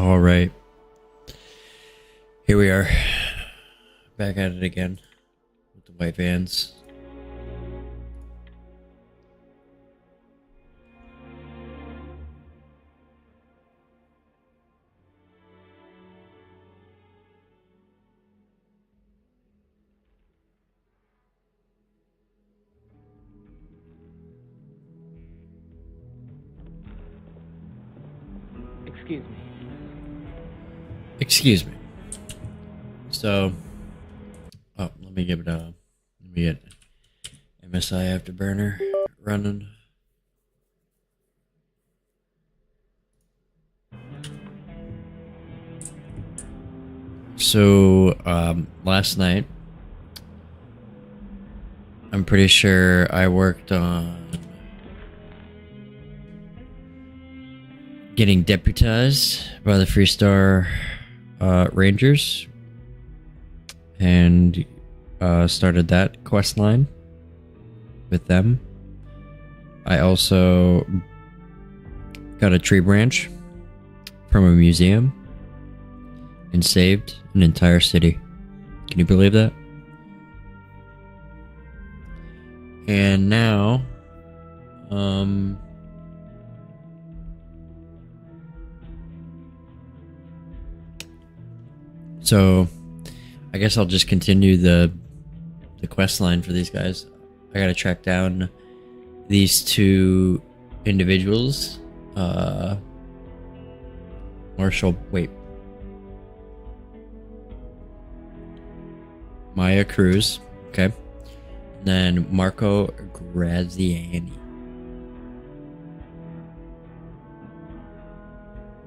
All right. Here we are. Back at it again with the white vans. Excuse me. Excuse me. So, let me get MSI Afterburner running. So, last night, I'm pretty sure I worked on getting deputized by the Freestar Rangers, and started that quest line with them. I also got a tree branch from a museum and saved an entire city. Can you believe that? And now, so I guess I'll just continue the quest line for these guys. I gotta track down these two individuals. Maya Cruz, okay. And then Marco Graziani.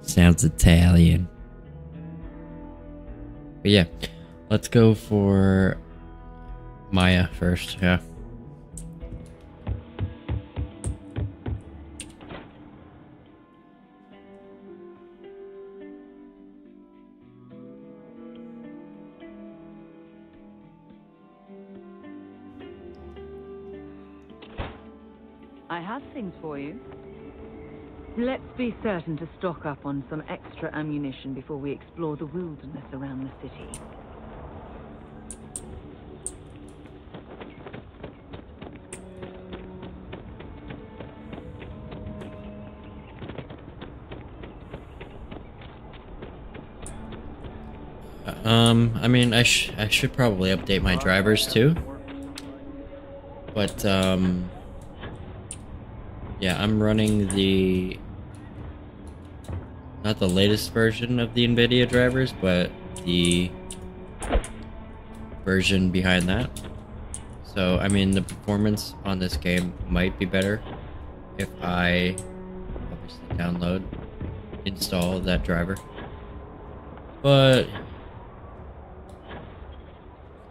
Sounds Italian. But yeah, let's go for Maya first, yeah. I have things for you. Let's be certain to stock up on some extra ammunition before we explore the wilderness around the city. I mean, I should probably update my drivers too. But, yeah, I'm running not the latest version of the NVIDIA drivers, but the version behind that. So, I mean, the performance on this game might be better if I obviously install that driver. But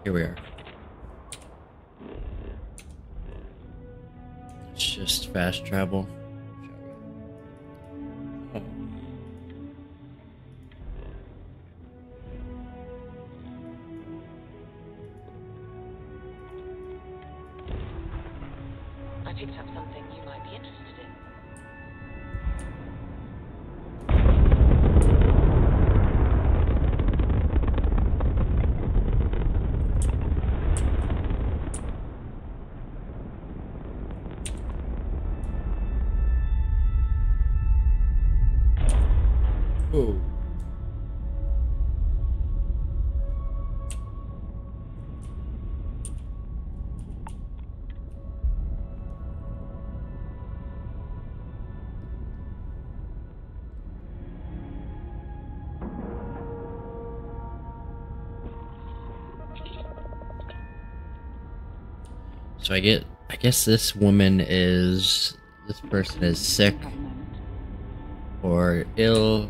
here we are. Let's just fast travel. I picked up something you might be interested in. Oh. So I guess this person is sick or ill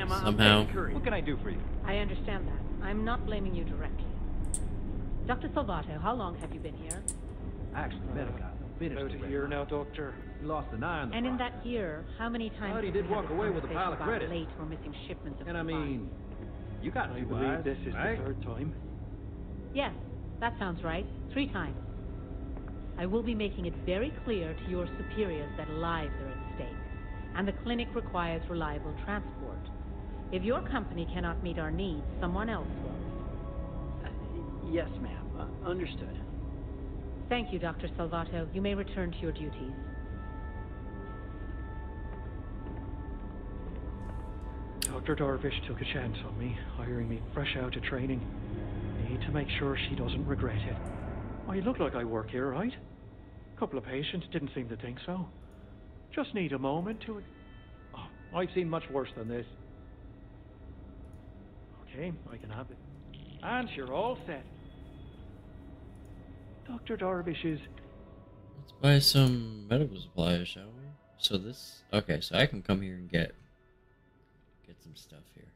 somehow. What can I do for you? I understand that. I'm not blaming you directly. Dr. Salvato, how long have you been here? Actually, Medica finished About a year now, Doctor. He lost an eye on the And in process. that year, how many times But he have did you had walk this away with a pile of conversation about credit. late or missing shipments of And I supplies? mean, you got I two believe eyes, this is right? the third time. Yes, that sounds right. 3 times. I will be making it very clear to your superiors that lives are at stake, and the clinic requires reliable transport. If your company cannot meet our needs, someone else will. Yes, ma'am. Understood. Thank you, Dr. Salvato. You may return to your duties. Dr. Darvish took a chance on me, hiring me fresh out of training. Need to make sure she doesn't regret it. I look like I work here, right? Couple of patients didn't seem to think so. Just need a moment to... Oh, I've seen much worse than this. Okay, I can have it. And you're all set. Dr. Darvish is... Let's buy some medical supplies, shall we? So this... Okay, so I can come here and get some stuff here.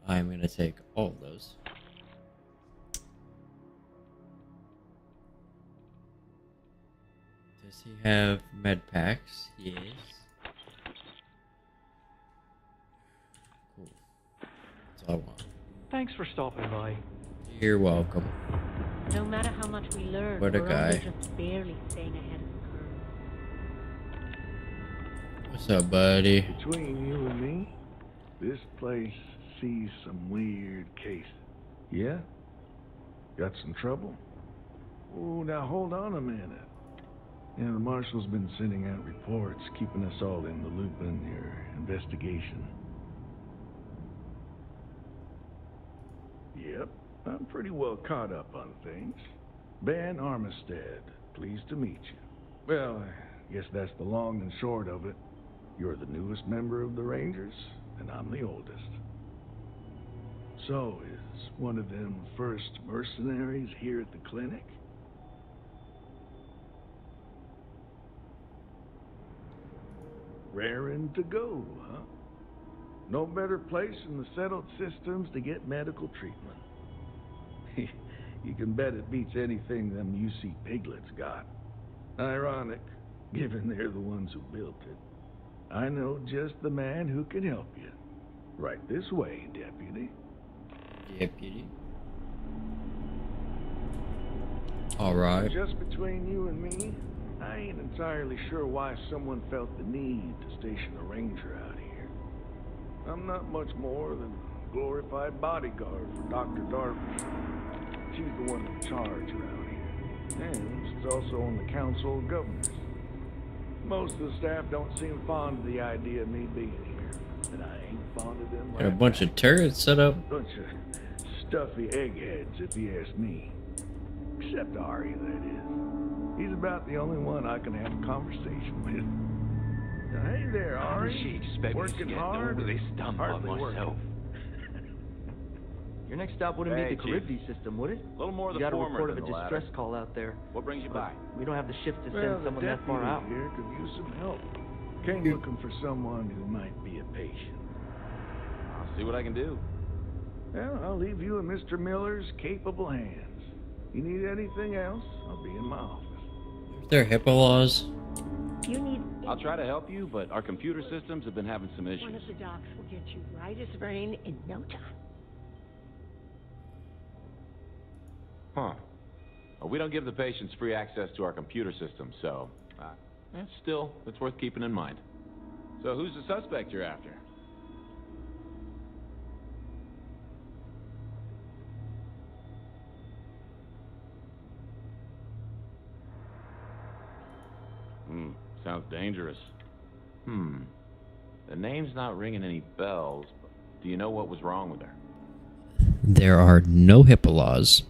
I'm gonna take all of those. Does he have med packs? Yes. Cool. That's all I want. Thanks for stopping by. You're welcome. No matter how much we learn, What a we're guy. only just barely staying ahead of the curve. What's up, buddy? Between you and me, this place sees some weird cases. Yeah? Got some trouble? Oh, now hold on a minute. Yeah, the marshal's been sending out reports, keeping us all in the loop in your investigation. Yep, I'm pretty well caught up on things. Ben Armistead, pleased to meet you. Well, I guess that's the long and short of it. You're the newest member of the Rangers, and I'm the oldest. So, is one of them first mercenaries here at the clinic? Raring to go, huh? No better place in the settled systems to get medical treatment. You can bet it beats anything them UC piglets got. Ironic, given they're the ones who built it. I know just the man who can help you. Right this way, Deputy. Deputy. Alright. Just between you and me, I ain't entirely sure why someone felt the need to station a ranger out here. I'm not much more than a glorified bodyguard for Dr. Darvish. She's the one in charge around here. And she's also on the Council of Governors. Most of the staff don't seem fond of the idea of me being here. And I ain't fond of them. Got a bunch of turrets set up. Bunch of stuffy eggheads, if you ask me. Except Ari, that is. He's about the only one I can have a conversation with. Now, hey there, Ari. She expect me to Working get hard? over this dumb by Hardly myself. Your next stop wouldn't Hey, be the Chief. Caribbean system, would it? A little more of You the got a former report of than a the latter. distress call out there. What brings you But by? we don't have the shift to send Well, the someone that far out. deputy here could use some help. Came looking for someone who might be a patient. I'll see what I can do. Well, I'll leave you in Mr. Miller's capable hands. You need anything else, I'll be in my office. Is there HIPAA laws? You need... I'll try to help you, but our computer systems have been having some issues. One of the docs will get you right as rain in no time. Huh. Well, we don't give the patients free access to our computer system, so... still, it's worth keeping in mind. So who's the suspect you're after? Sounds dangerous. The name's not ringing any bells, but do you know what was wrong with her? There are no HIPAA laws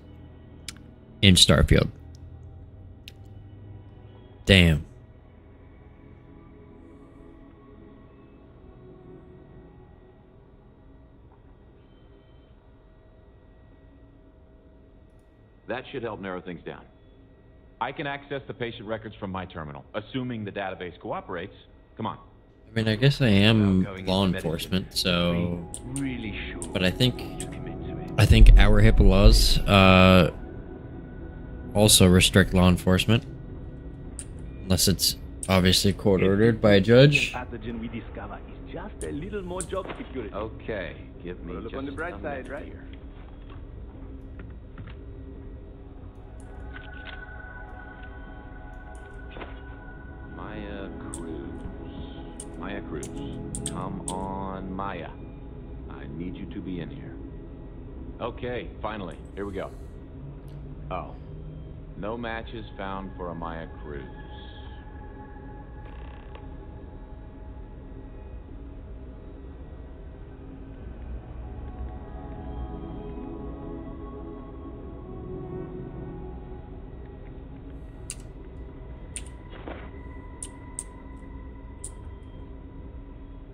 in Starfield. Damn. That should help narrow things down. I can access the patient records from my terminal, assuming the database cooperates. Come on. I mean, I guess I am law enforcement, so... Really sure. But I think to commit to it. our HIPAA laws also restrict law enforcement. Unless it's obviously court-ordered by a judge. Pathogen we discover is just a little more job security. Okay, give me Well, look just on the bright a side, minute right? here. Maya Cruz. Come on, Maya. need you to be in here. Okay, finally. Here we go. Oh. No matches found for a Maya cruise.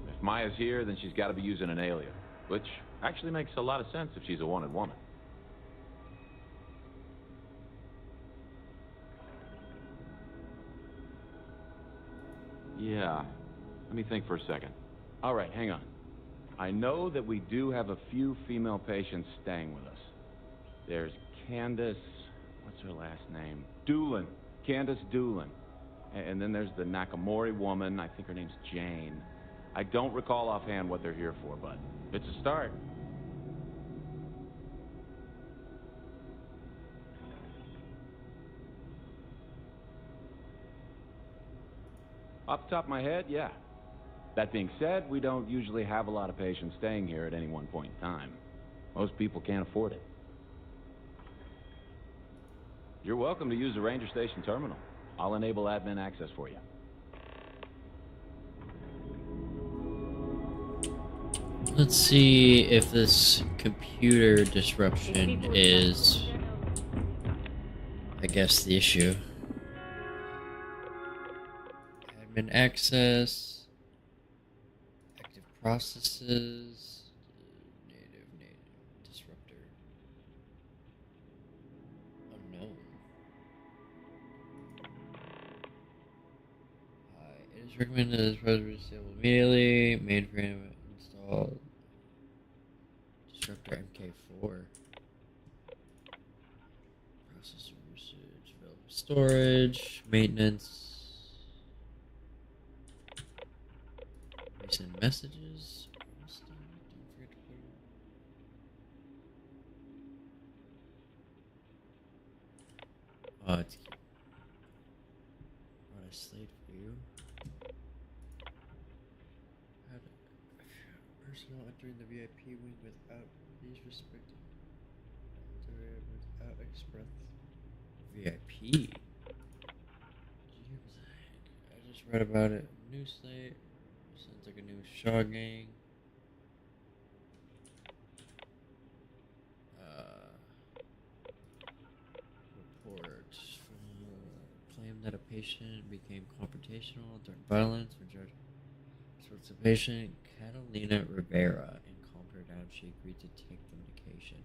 If Maya's here, then she's got to be using an alien, which actually makes a lot of sense if she's a wanted woman. Yeah, let me think for a second. All right, hang on. I know that we do have a few female patients staying with us. There's Candace, what's her last name? Doolin. Candace Doolin. And then there's the Nakamori woman, I think her name's Jane. I don't recall offhand what they're here for, but it's a start. Off the top of my head, yeah. That being said, we don't usually have a lot of patients staying here at any one point in time. Most people can't afford it. You're welcome to use the Ranger Station terminal. I'll enable admin access for you. Let's see if this computer disruption is, I guess, the issue. Admin access, active processes, native, disruptor, unknown. It is recommended that this process be disabled immediately. Mainframe installed. Disruptor MK4. Processor usage, available storage, maintenance. Recent messages. Don't forget to put it. Oh, it's cute. What a slate for you. Personnel entering the VIP wing without these respective without express VIP. I just read about it. New slate. Sounds like a new Shaw gang. Report. Claimed that a patient became confrontational, threatened violence when judge towards the patient. Catalina Rivera, and calmed her down. She agreed to take the medication.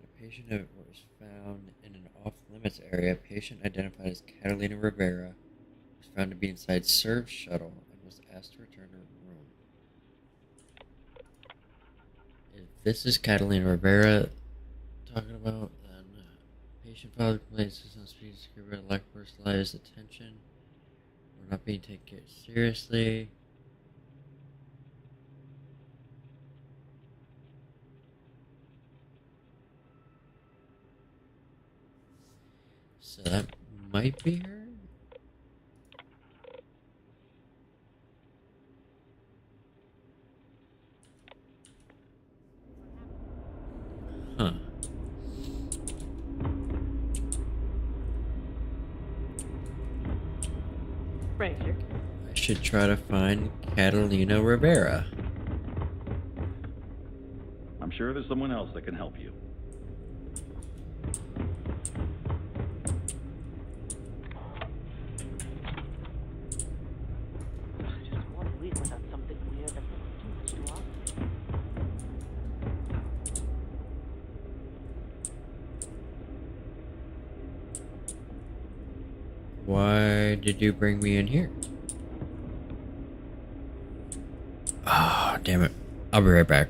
A patient was found in an off-limits area. A patient identified as Catalina Rivera was found to be inside Serve shuttle and was asked to return to her room. If this is Catalina Rivera talking about, then patient filed complaints to some speech security lack of personalized attention. We're not being taken seriously. So that might be her? Huh. Ranger. I should try to find Catalina Rivera. I'm sure there's someone else that can help you. Just 1 week without something weird. That's too much to ask. Why did you bring me in here? Ah, damn it. I'll be right back.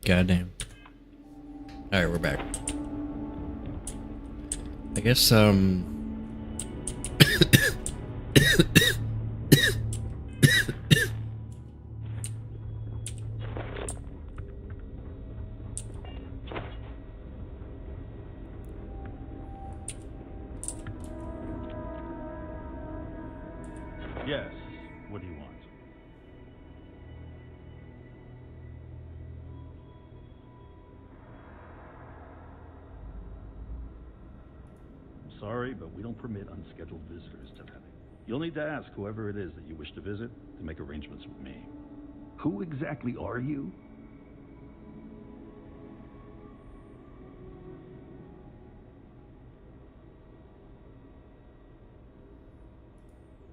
Goddamn. Alright, we're back. I guess, Yes. What do you want? I'm sorry, but we don't permit unscheduled visitors today. You'll need to ask whoever it is that you wish to visit to make arrangements with me. Who exactly are you?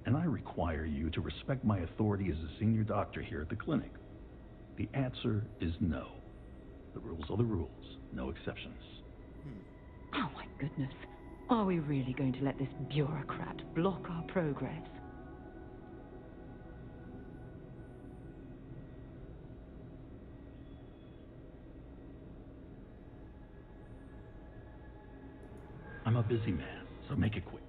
And I require you to respect my authority as a senior doctor here at the clinic. The answer is no. The rules are the rules, no exceptions. Oh my goodness. Are we really going to let this bureaucrat block our progress? I'm a busy man, so make it quick.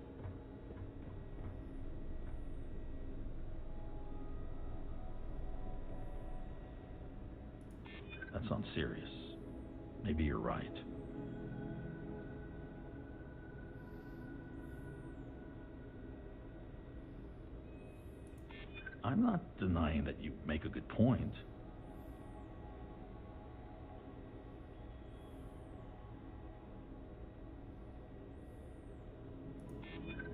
That sounds serious. Maybe you're right. I'm not denying that you make a good point.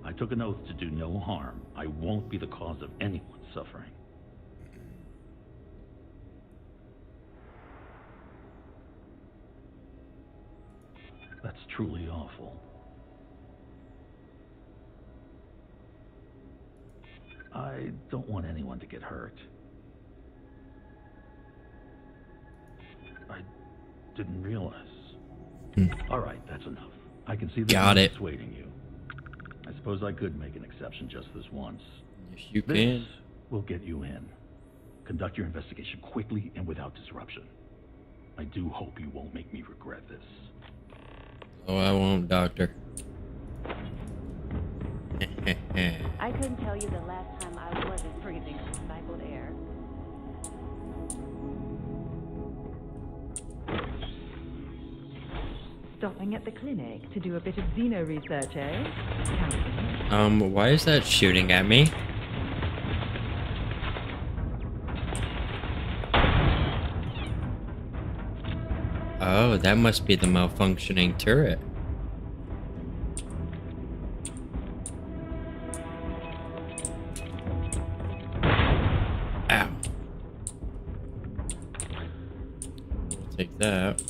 I took an oath to do no harm. I won't be the cause of anyone's suffering. That's truly awful. I don't want anyone to get hurt. I didn't realize. All right, that's enough. I can see that I'm persuading you. I suppose I could make an exception just this once. Yes, you This can. will get you in. Conduct your investigation quickly and without disruption. I do hope you won't make me regret this. Oh, I won't, Doctor. I couldn't tell you the last time I wasn't breathing recycled air. Stopping at the clinic to do a bit of xeno research, eh? Why is that shooting at me? Oh, that must be the malfunctioning turret. Ow. We'll take that.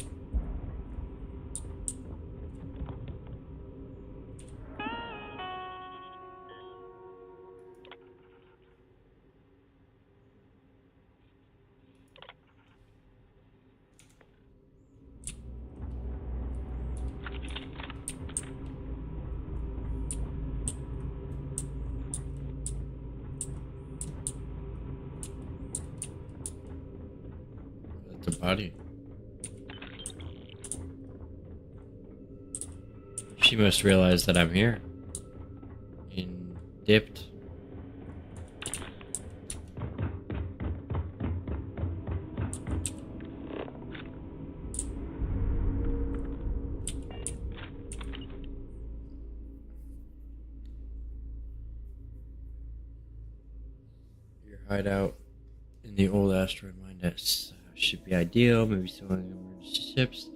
The body. She must realize that I'm here. And dipped. Your hideout in the old asteroid mine nest should be ideal. Maybe still on emergency ships.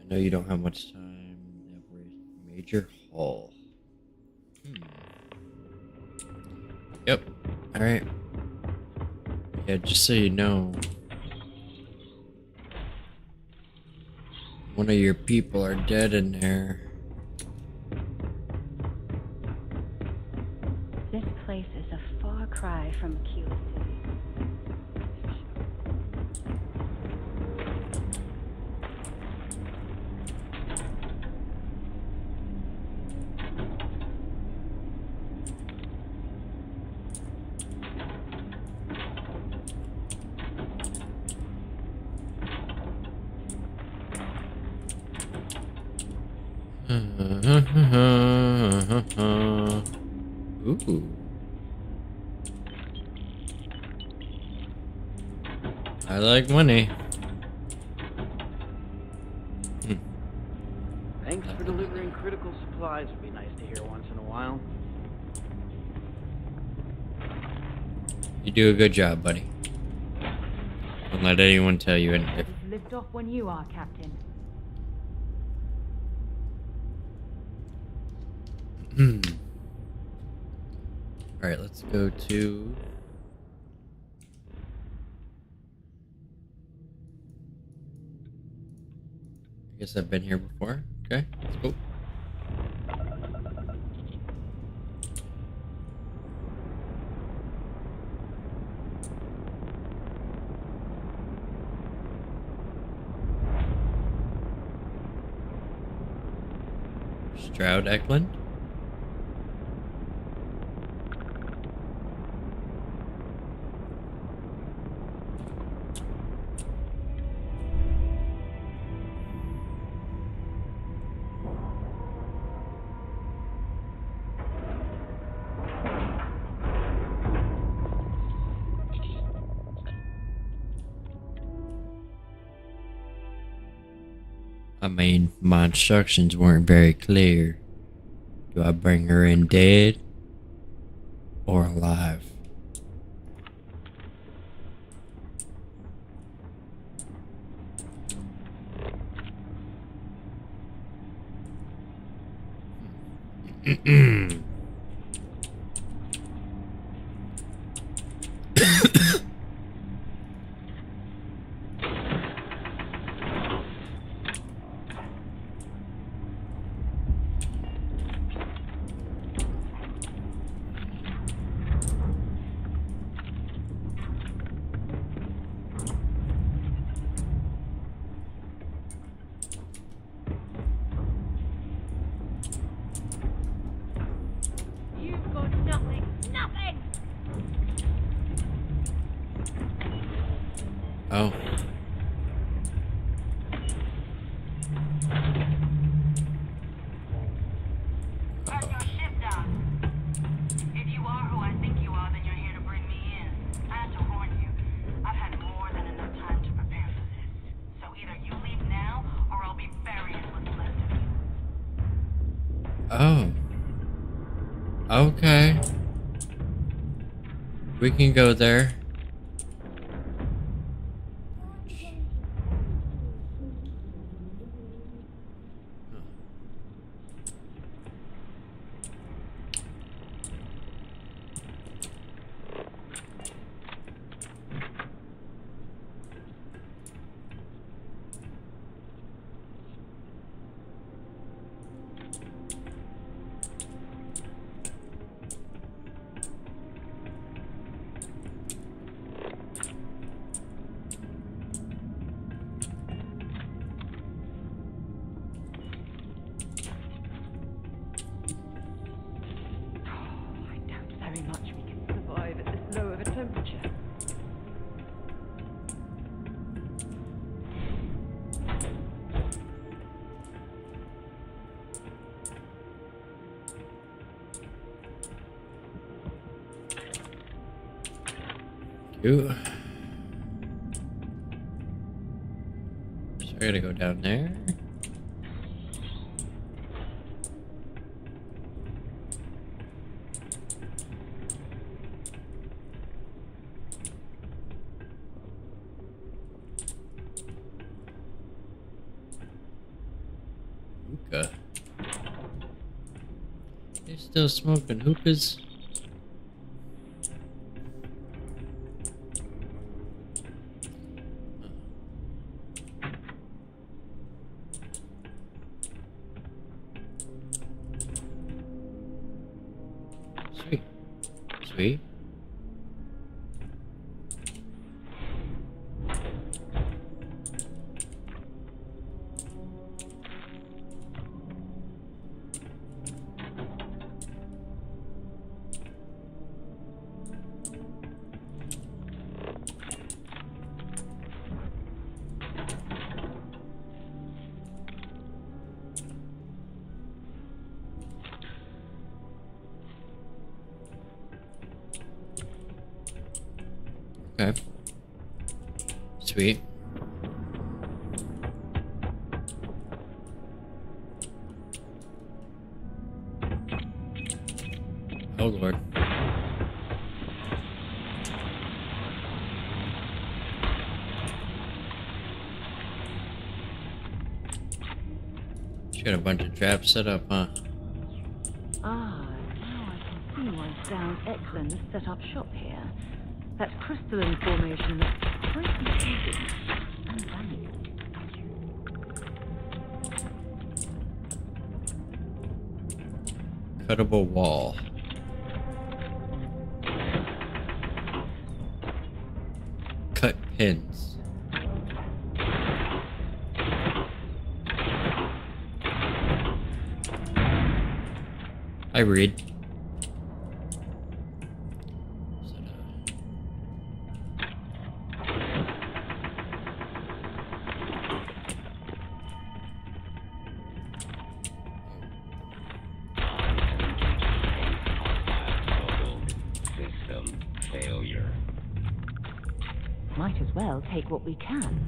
I know you don't have much time. Major Hall. Yep. Alright. Yeah, just so you know, one of your people are dead in there. This place is a far cry from Aquila City. Ooh. I like money. Thanks for delivering critical supplies. Would be nice to hear once in a while. You do a good job, buddy. Don't let anyone tell you anything. Just lift off when you are, Captain. Alright, let's go to... I guess I've been here before. Okay, let's go. Stroud Eklund. I mean, my instructions weren't very clear. Do I bring her in dead or alive? You've got nothing. Nothing! Oh. Turn your ship down. If you are who I think you are, then you're here to bring me in. I have to warn you, I've had more than enough time to prepare for this. So either you leave now, or I'll be burying what's left of you. Oh. Okay. We can go there. I doubt very much we can survive at this low of a temperature. Ooh. So I gotta go down there. Hookah. They're still smoking hookahs. Sweet. Sweet. Okay. Sweet. Oh Lord. She got a bunch of traps set up, huh? Ah, now I can see why Stan's Eklund has set up shop here. That crystalline formation looks quite intriguing and valuable. Cuttable wall. Cut pins. I read. System failure. Might as well take what we can.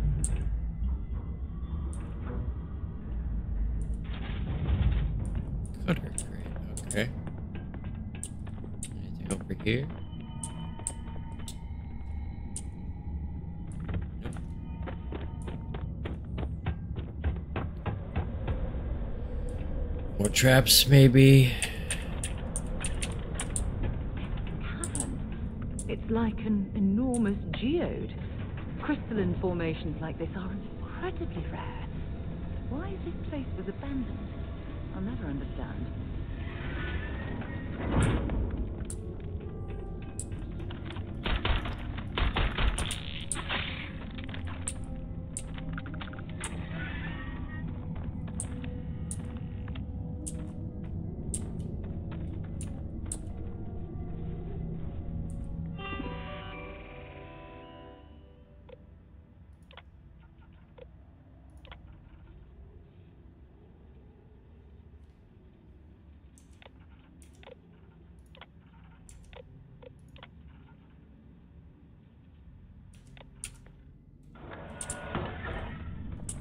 Cutter crate. Okay. Anything over here? Nope. More traps, maybe. Cavern. It's like an enormous geode. Crystalline formations like this are incredibly rare. Why this place was abandoned, I'll never understand.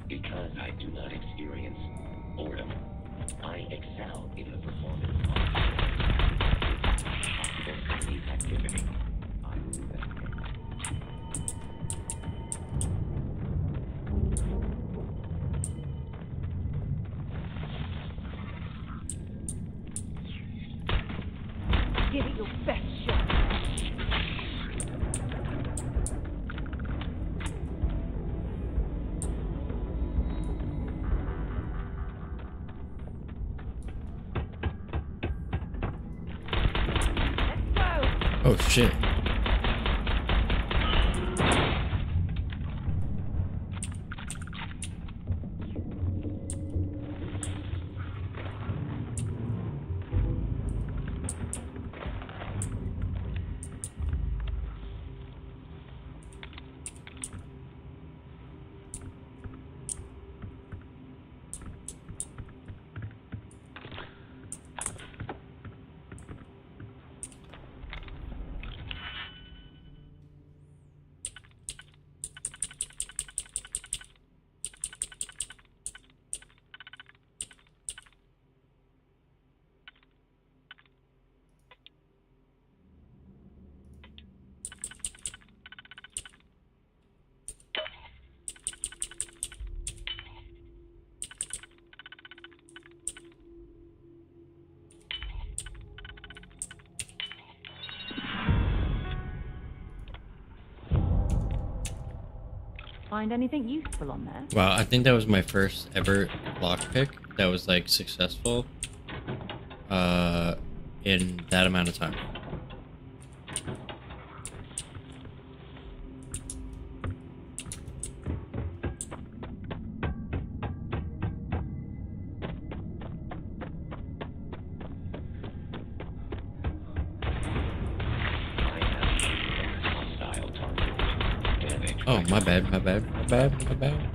Because I do not experience boredom, I excel in the performance of possible activity. I Give it your best shot. Oh shit. Find anything useful on there? Wow, I think that was my first ever lockpick that was like successful in that amount of time. Oh, my bad, my bad, my bad, my bad.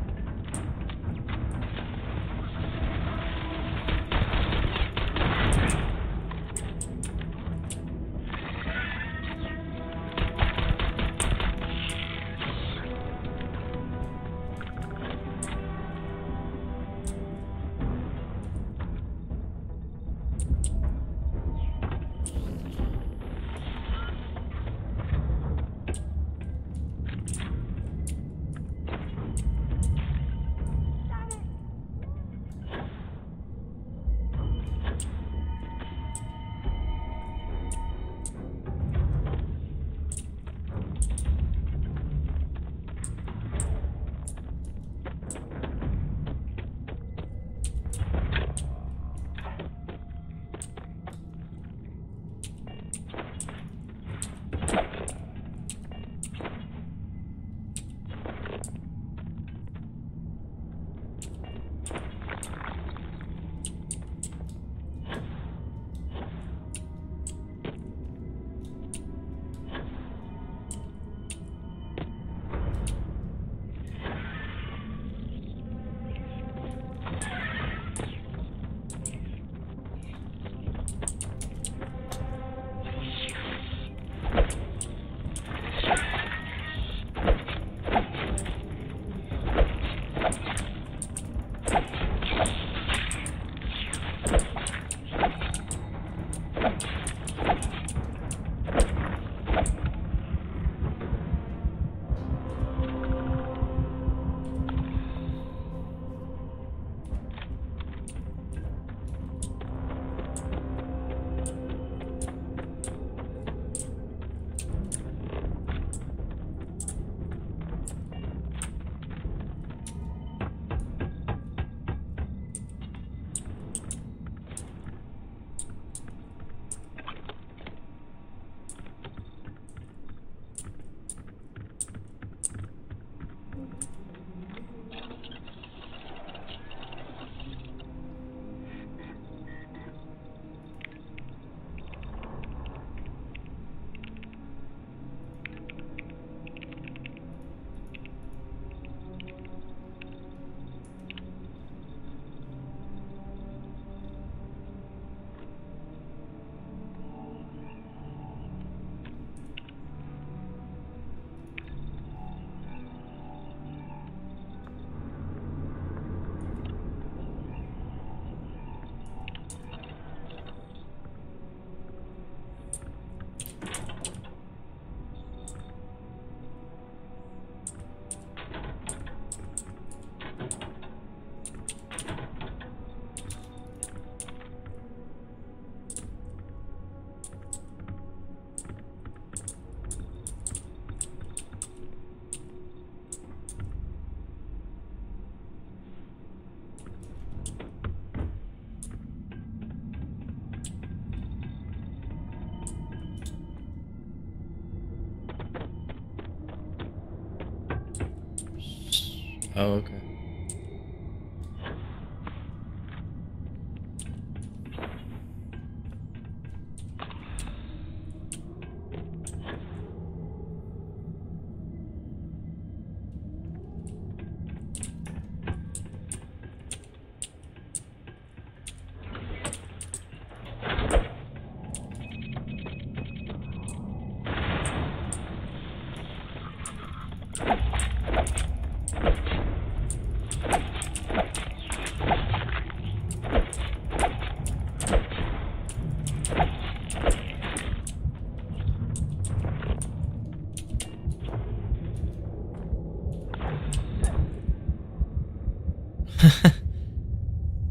Oh, okay.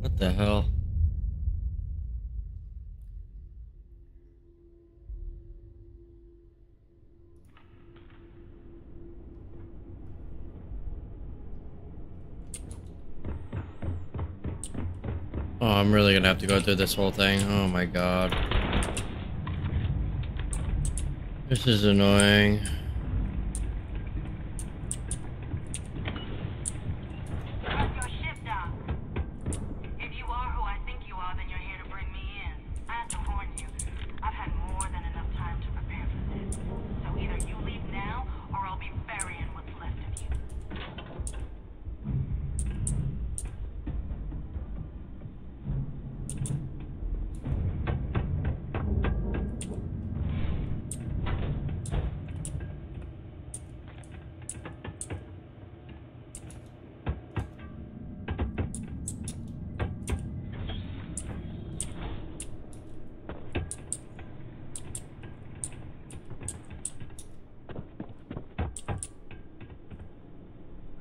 What the hell? Oh, I'm really gonna have to go through this whole thing. Oh my god. This is annoying. What's your shift, Doc? If you are who I think you are, then you're here to bring me in. I have to warn you, I've had more than enough time to prepare for this. So either you leave now, or I'll be burying what's left of you.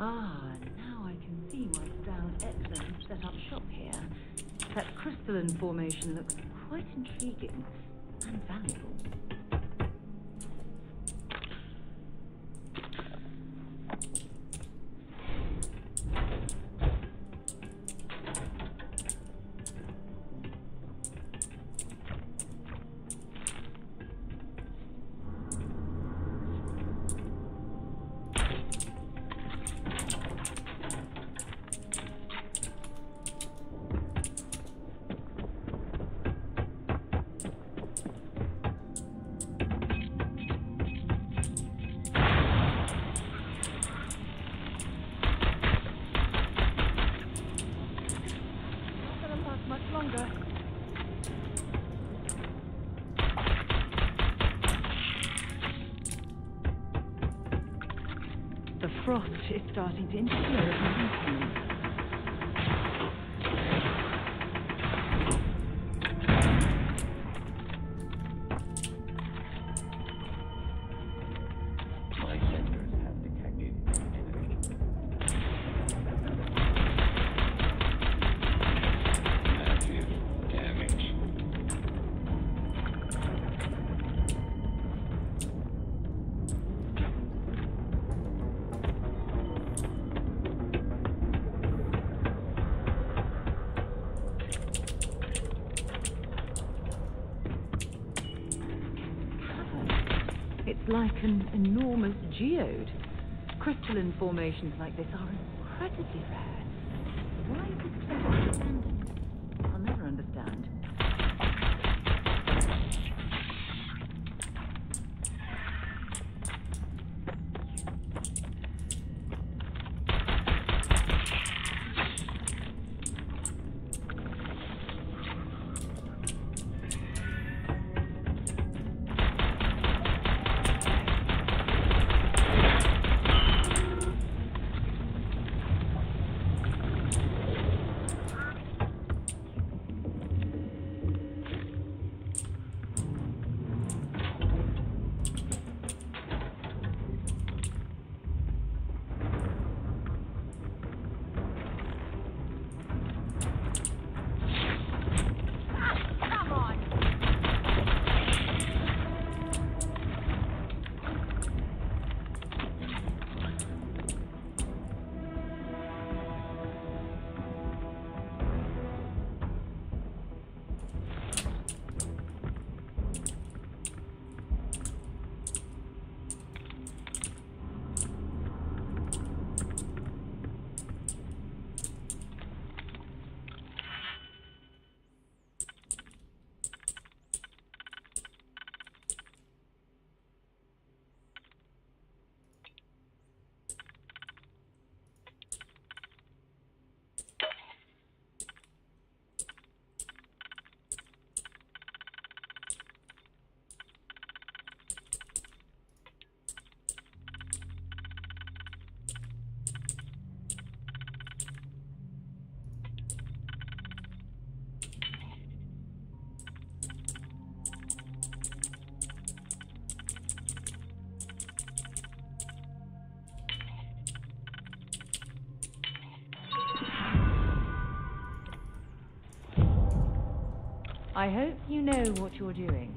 Ah, now I can see why Stan Etler set up shop here. That crystalline formation looks quite intriguing and valuable. The frost is starting to interfere with my instruments. My sensors have detected enemy. Massive damage. It's like an enormous geode. Crystalline formations like this are incredibly rare. Why is this place abandoned? I'll never understand. I hope you know what you're doing.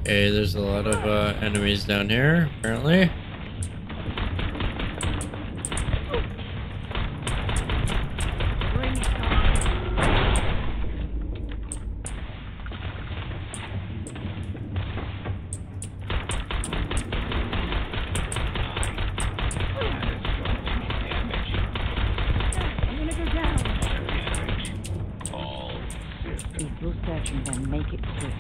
Okay, there's a lot of enemies down here, apparently. We'll search and then make it quick.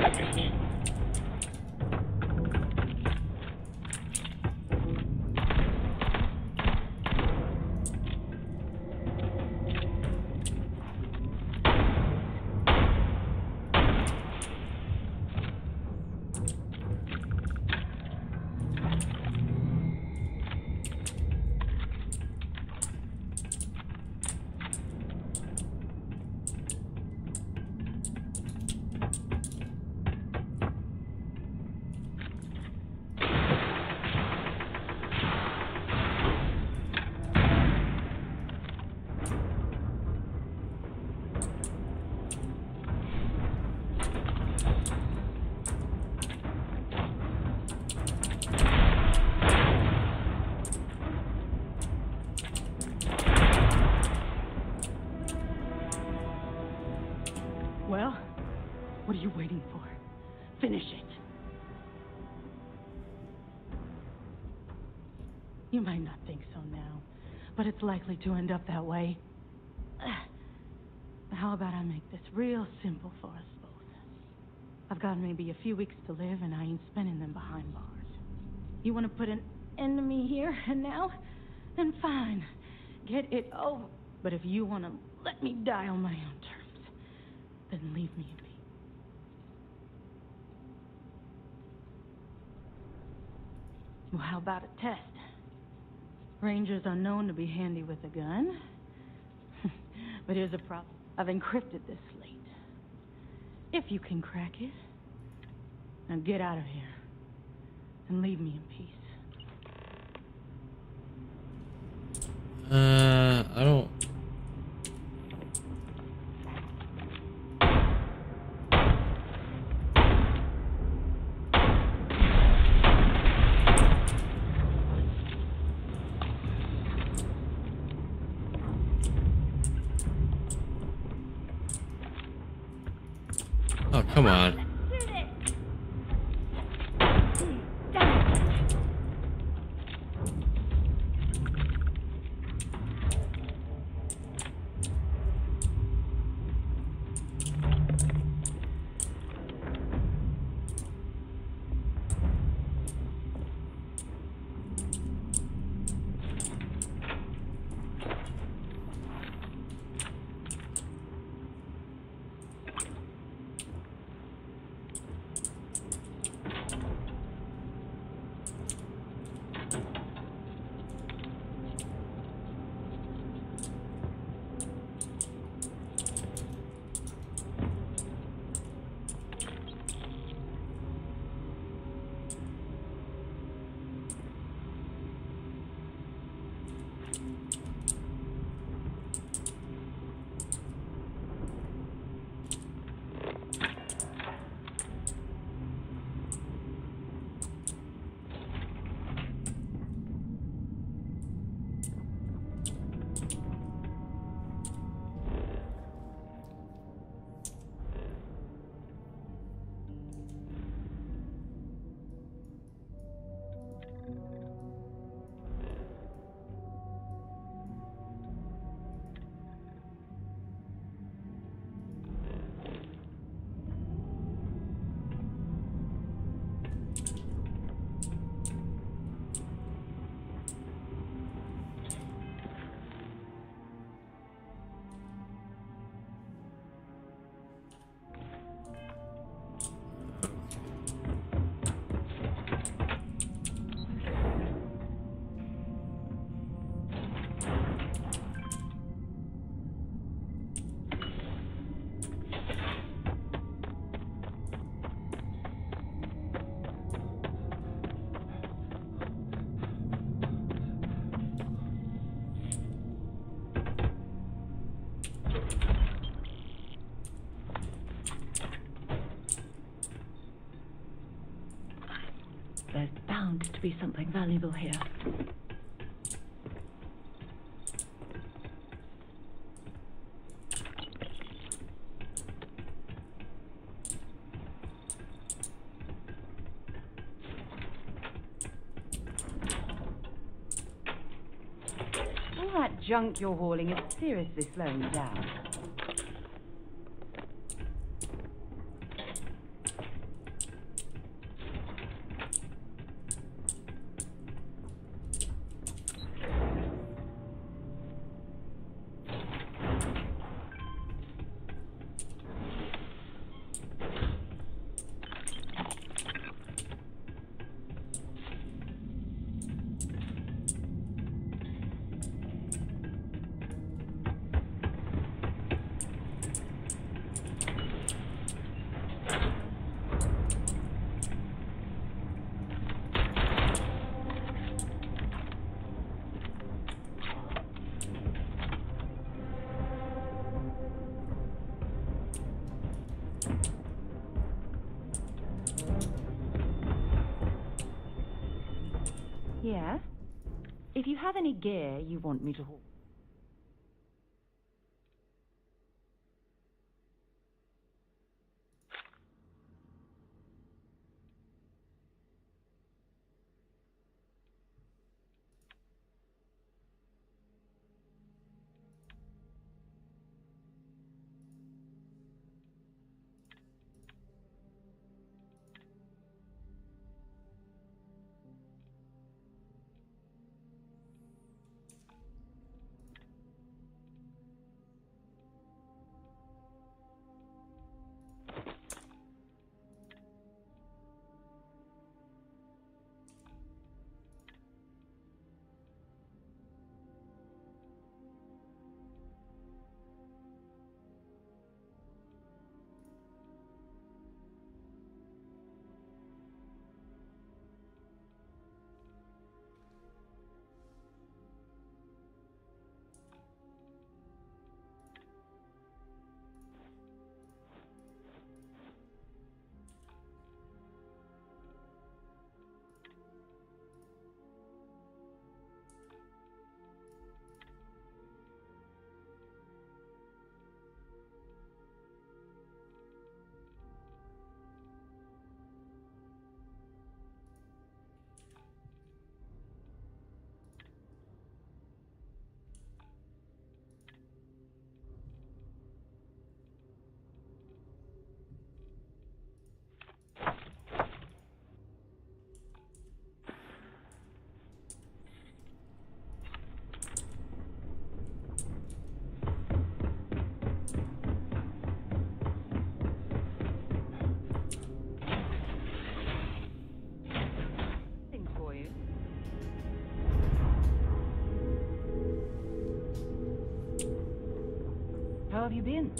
savage. Well, what are you waiting for? Finish it. You might not think so now, but it's likely to end up that way. How about I make this real simple for us both? I've got maybe a few weeks to live, and I ain't spending them behind bars. You want to put an end to me here and now? Then fine. Get it over. But if you want to let me die on my own terms, then leave me in peace. Well, how about a test? Rangers are known to be handy with a gun. But here's a problem. I've encrypted this slate. If you can crack it, now get out of here and leave me in peace. I don't... Oh, come on. There's bound to be something valuable here. All that junk you're hauling is seriously slowing you down. Yeah? If you have any gear you want me to haul. How have you been?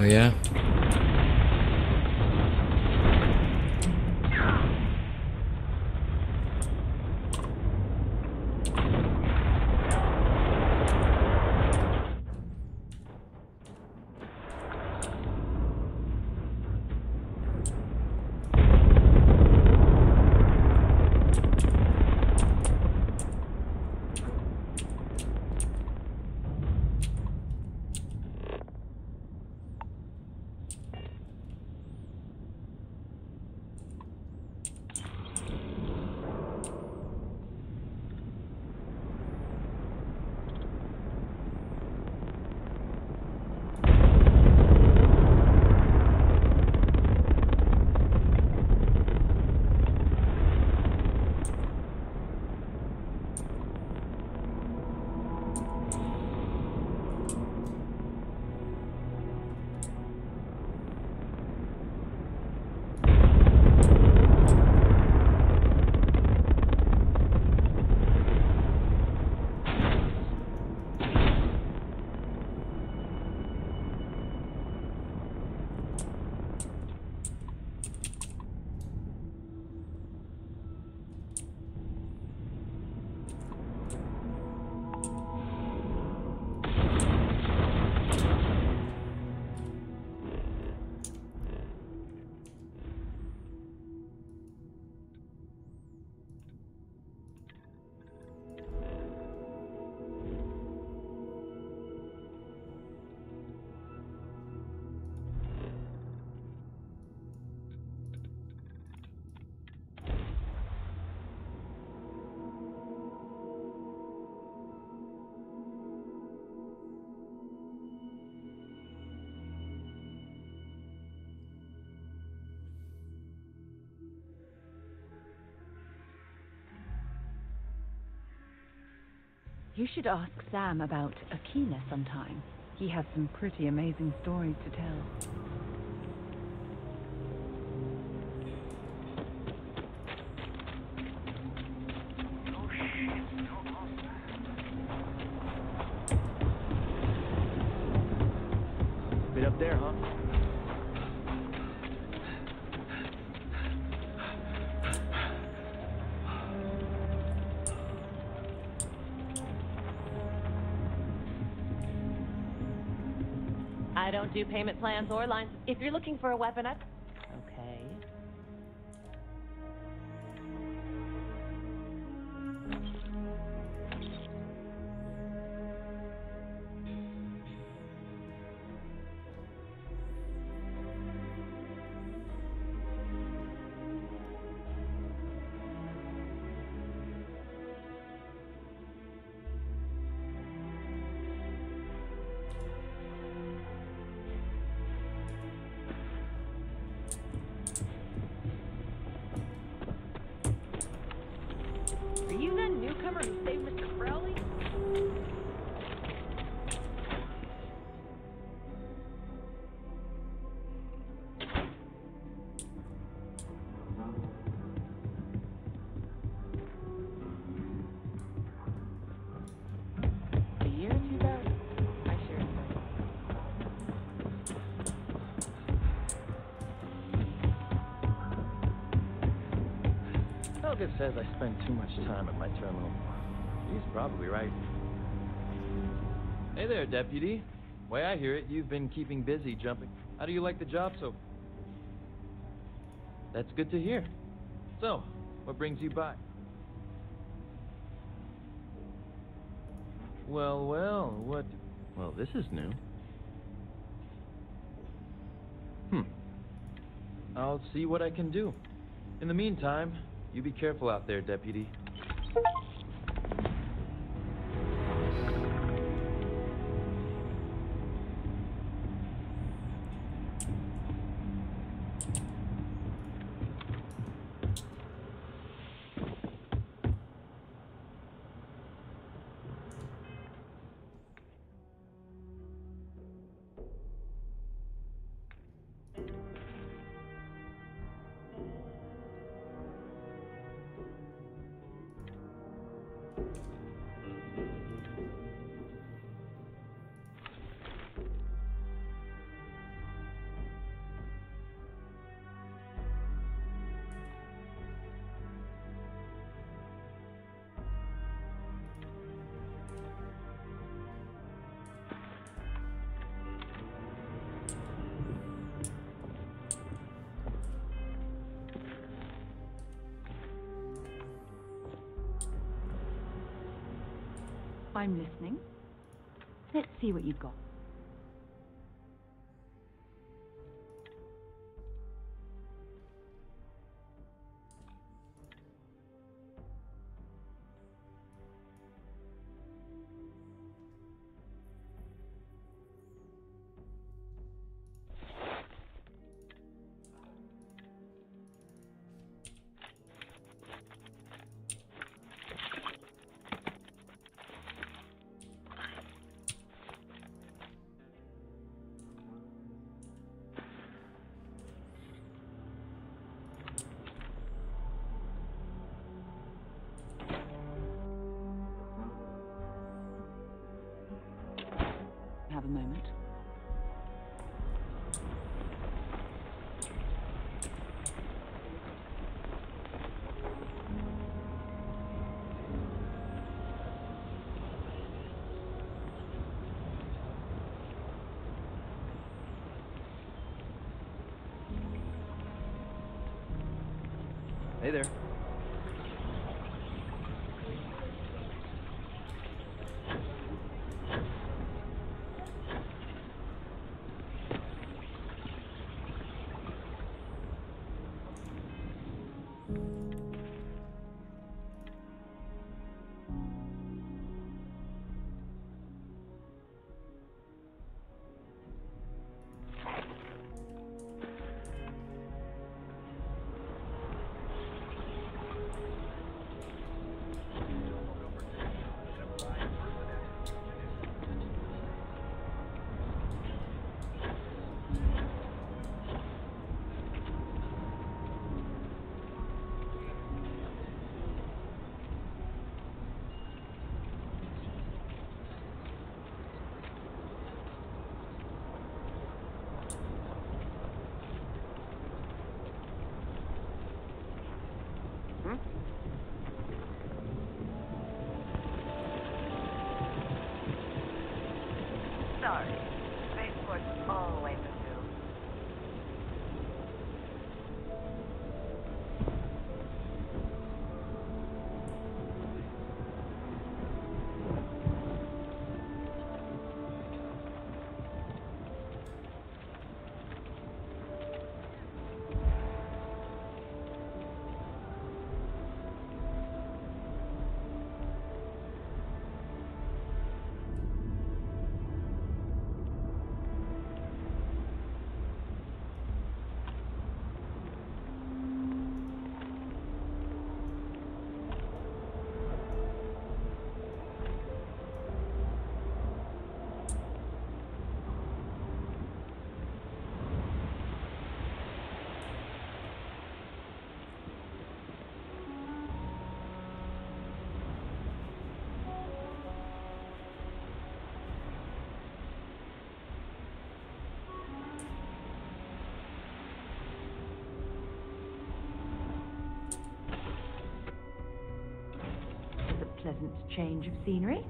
Oh yeah? You should ask Sam about Akina sometime. He has some pretty amazing stories to tell. Bit up there, huh? I don't do payment plans or lines. If you're looking for a weapon, okay. Are you that newcomer who saved Mr. Crowley? A year or two back, I shared it. Helga says I spend too much time at my terminal. She's probably right. Hey there, Deputy. Way I hear it, you've been keeping busy jumping. How do you like the job so? That's good to hear. So, what brings you by? Well, what? Well, this is new. I'll see what I can do. In the meantime, you be careful out there, Deputy. I'm listening. Let's see what you've got. Have a moment. Hey there. Sorry. Spaceport's always a zoo. Pleasant change of scenery.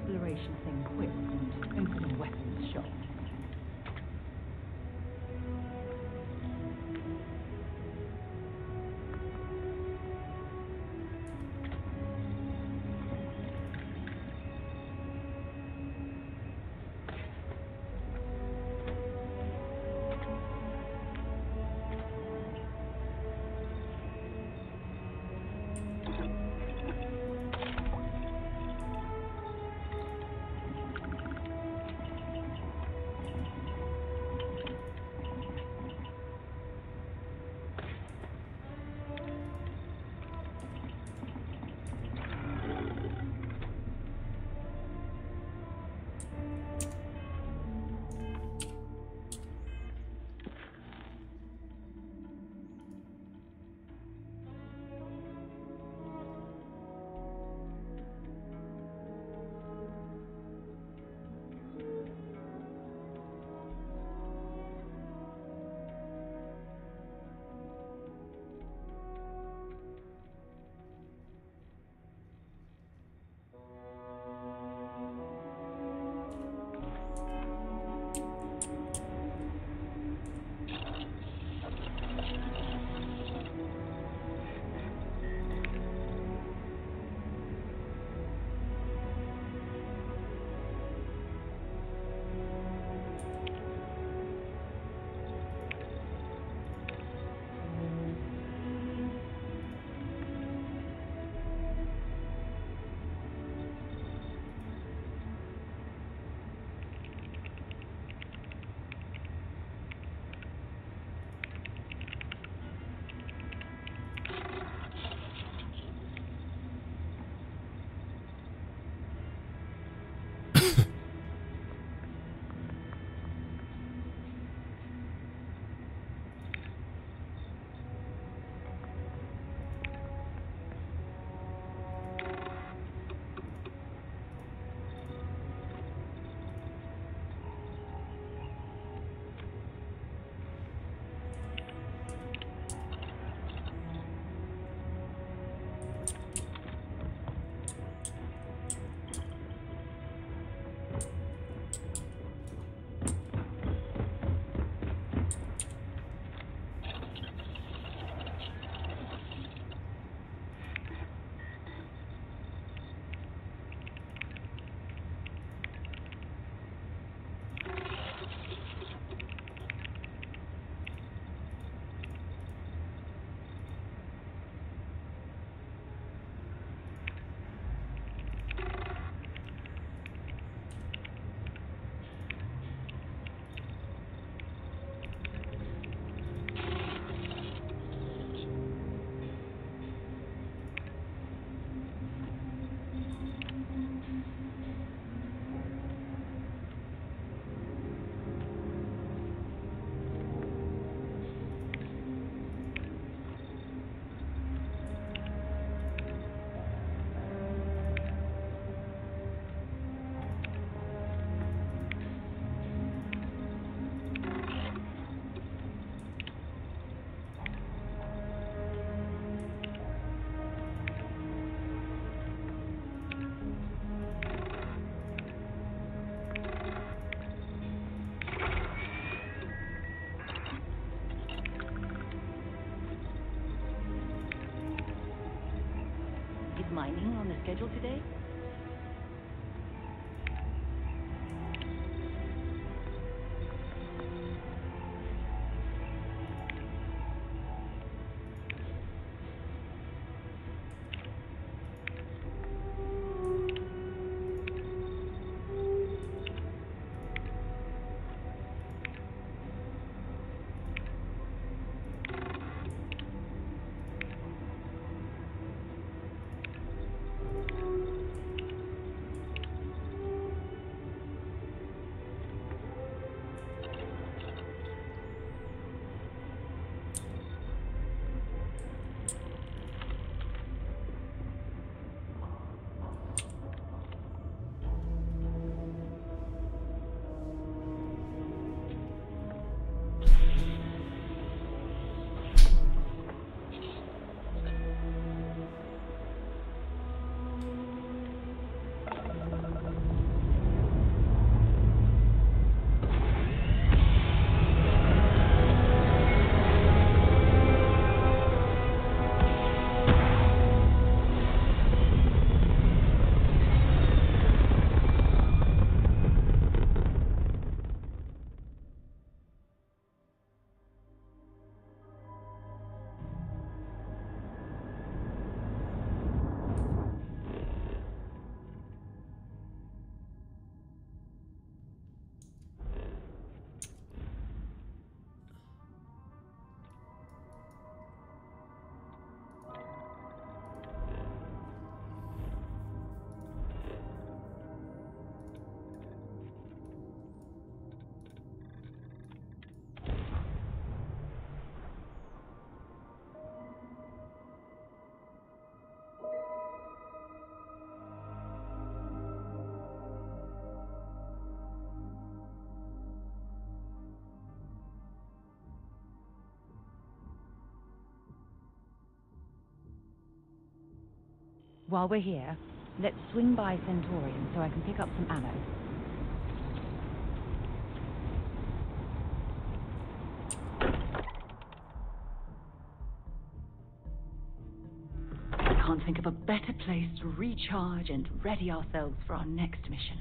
exploration thing quick and open a weapons shop. Mining on the schedule today? while we're here, let's swing by Centaurium so I can pick up some ammo. I can't think of a better place to recharge and ready ourselves for our next mission.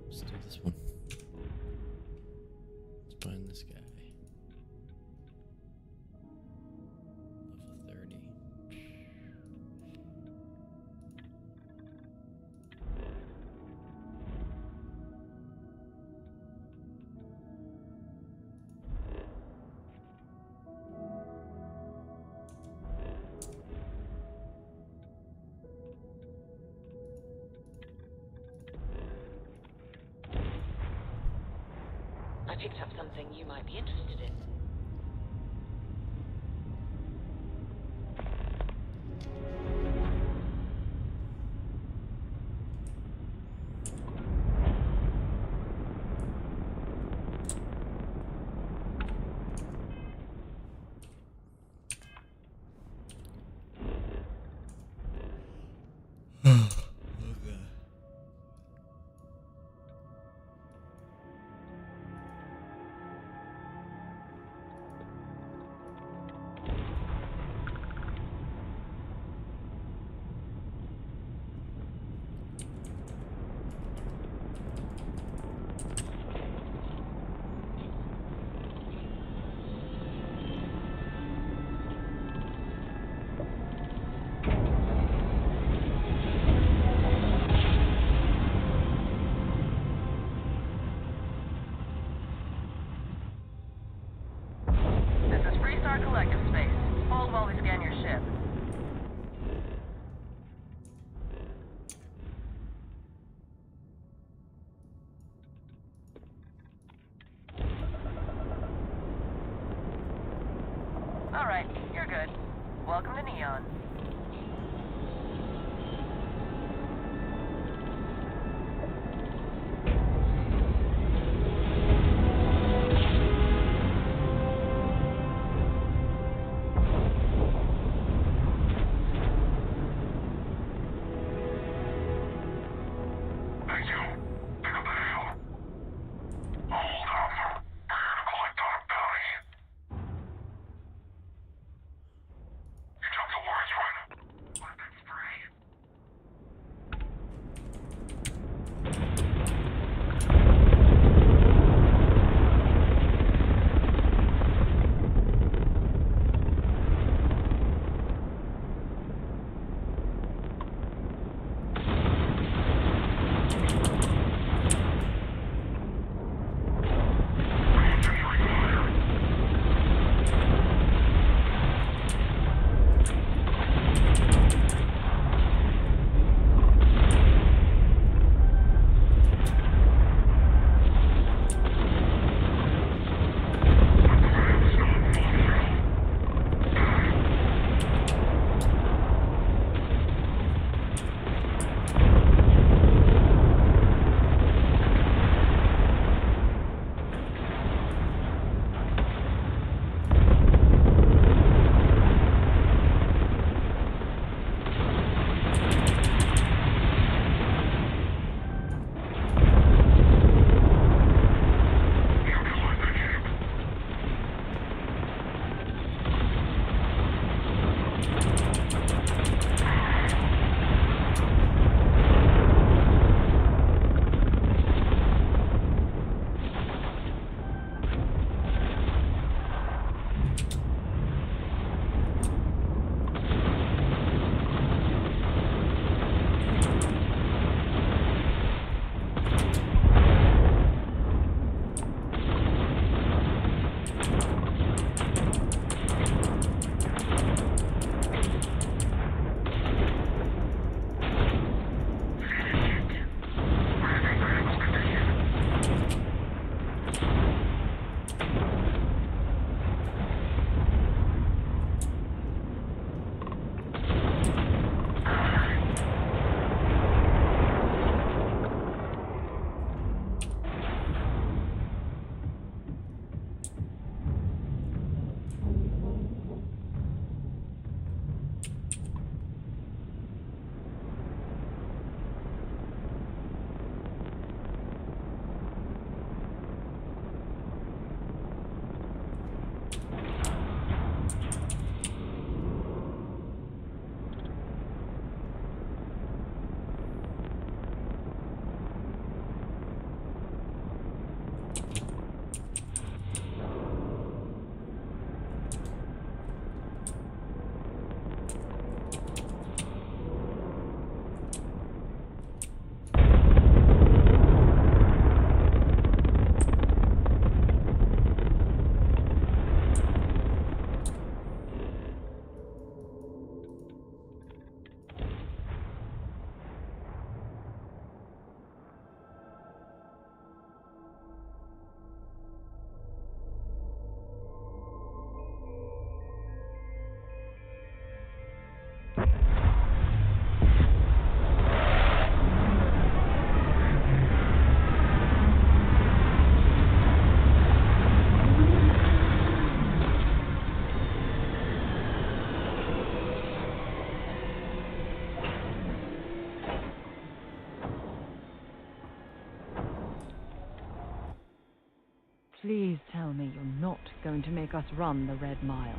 Let's do this one. Let's find this guy. Level 30. I picked up something you might be interested in. while we scan your ship. Alright, you're good. Welcome to Neon. Please tell me you're not going to make us run the Red Mile.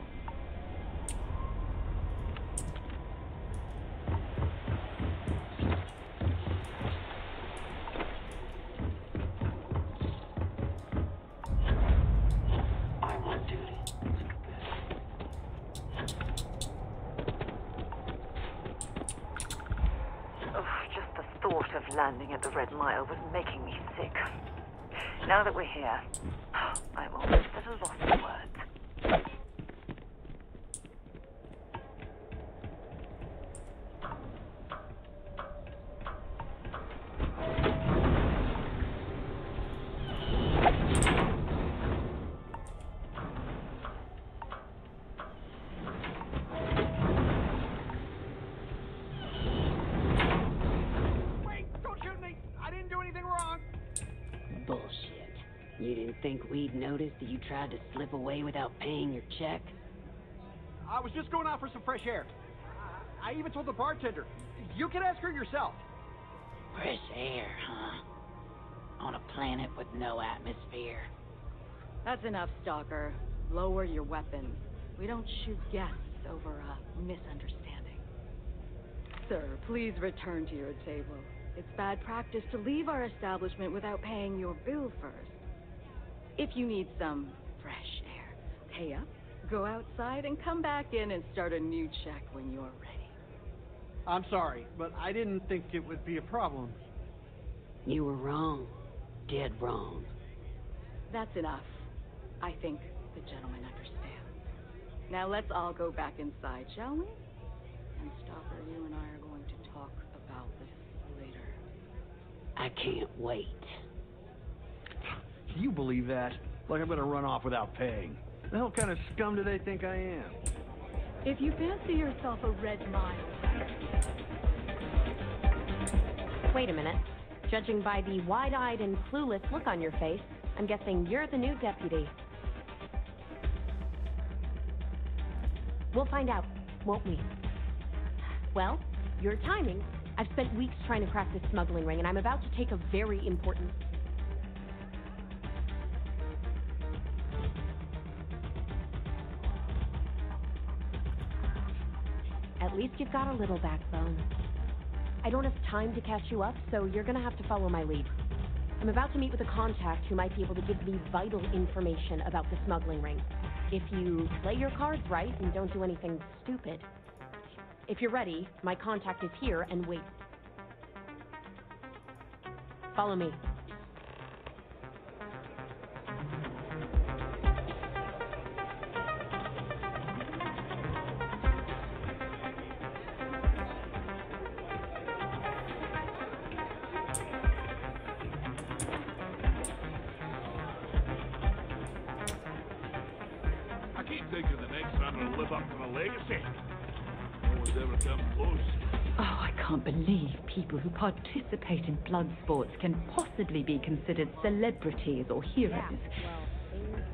I'm on duty. Oh, just the thought of landing at the Red Mile was making me sick. Now that we're here, I'm almost at a loss for words. didn't think we'd notice that you tried to slip away without paying your check? I was just going out for some fresh air. I even told the bartender. You can ask her yourself. Fresh air, huh? On a planet with no atmosphere. That's enough, Stalker. Lower your weapons. We don't shoot guests over a misunderstanding. Sir, please return to your table. It's bad practice to leave our establishment without paying your bill first. If you need some fresh air, pay up, go outside, and come back in and start a new check when you're ready. I'm sorry, but I didn't think it would be a problem. You were wrong. Dead wrong. That's enough. I think the gentleman understands. Now let's all go back inside, shall we? And Stopper, you and I are going to talk about this later. I can't wait. Do you believe that? Like I'm gonna run off without paying. The hell kind of scum do they think I am? If you fancy yourself a red mile... Wait a minute. Judging by the wide-eyed and clueless look on your face, I'm guessing you're the new deputy. We'll find out, won't we? Well, your timing. I've spent weeks trying to crack this smuggling ring, and I'm about to take a very important... At least you've got a little backbone. I don't have time to catch you up, so you're gonna have to follow my lead. I'm about to meet with a contact who might be able to give me vital information about the smuggling ring. If you play your cards right and don't do anything stupid. If you're ready, my contact is here and wait. Follow me. Believe people who participate in blood sports can possibly be considered celebrities or heroes.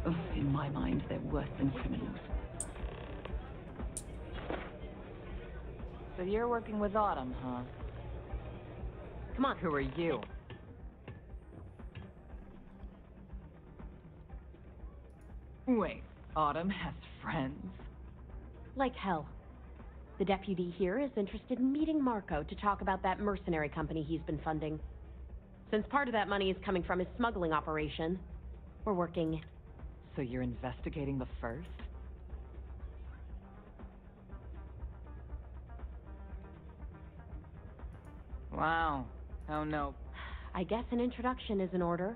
Oh, in my mind, they're worse than criminals. So you're working with Autumn, huh? Come on. Who are you? Wait, Autumn has friends? Like hell. The deputy here is interested in meeting Marco to talk about that mercenary company he's been funding. Since part of that money is coming from his smuggling operation, we're working... So you're investigating the first? Wow. Oh no. I guess an introduction is in order.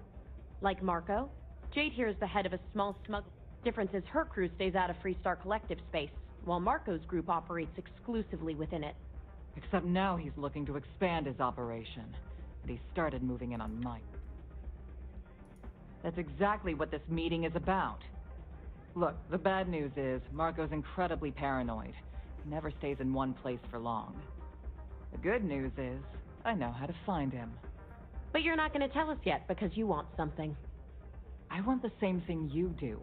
Like Marco, Jade here is the head of a small smuggling... Difference is her crew stays out of Freestar Collective space, while Marco's group operates exclusively within it. Except now he's looking to expand his operation, and he started moving in on Mike. That's exactly what this meeting is about. Look, the bad news is, Marco's incredibly paranoid. He never stays in one place for long. The good news is, I know how to find him. But you're not going to tell us yet, because you want something. I want the same thing you do.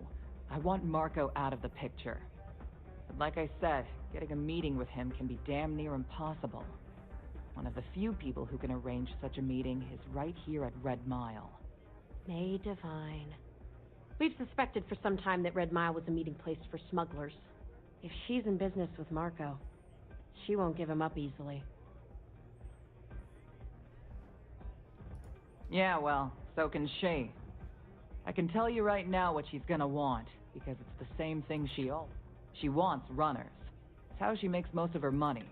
I want Marco out of the picture. But like I said, getting a meeting with him can be damn near impossible. One of the few people who can arrange such a meeting is right here at Red Mile. May Divine. We've suspected for some time that Red Mile was a meeting place for smugglers. If she's in business with Marco, she won't give him up easily. Yeah, well, so can she. I can tell you right now what she's gonna want, because it's the same thing she wants runners. It's how she makes most of her money.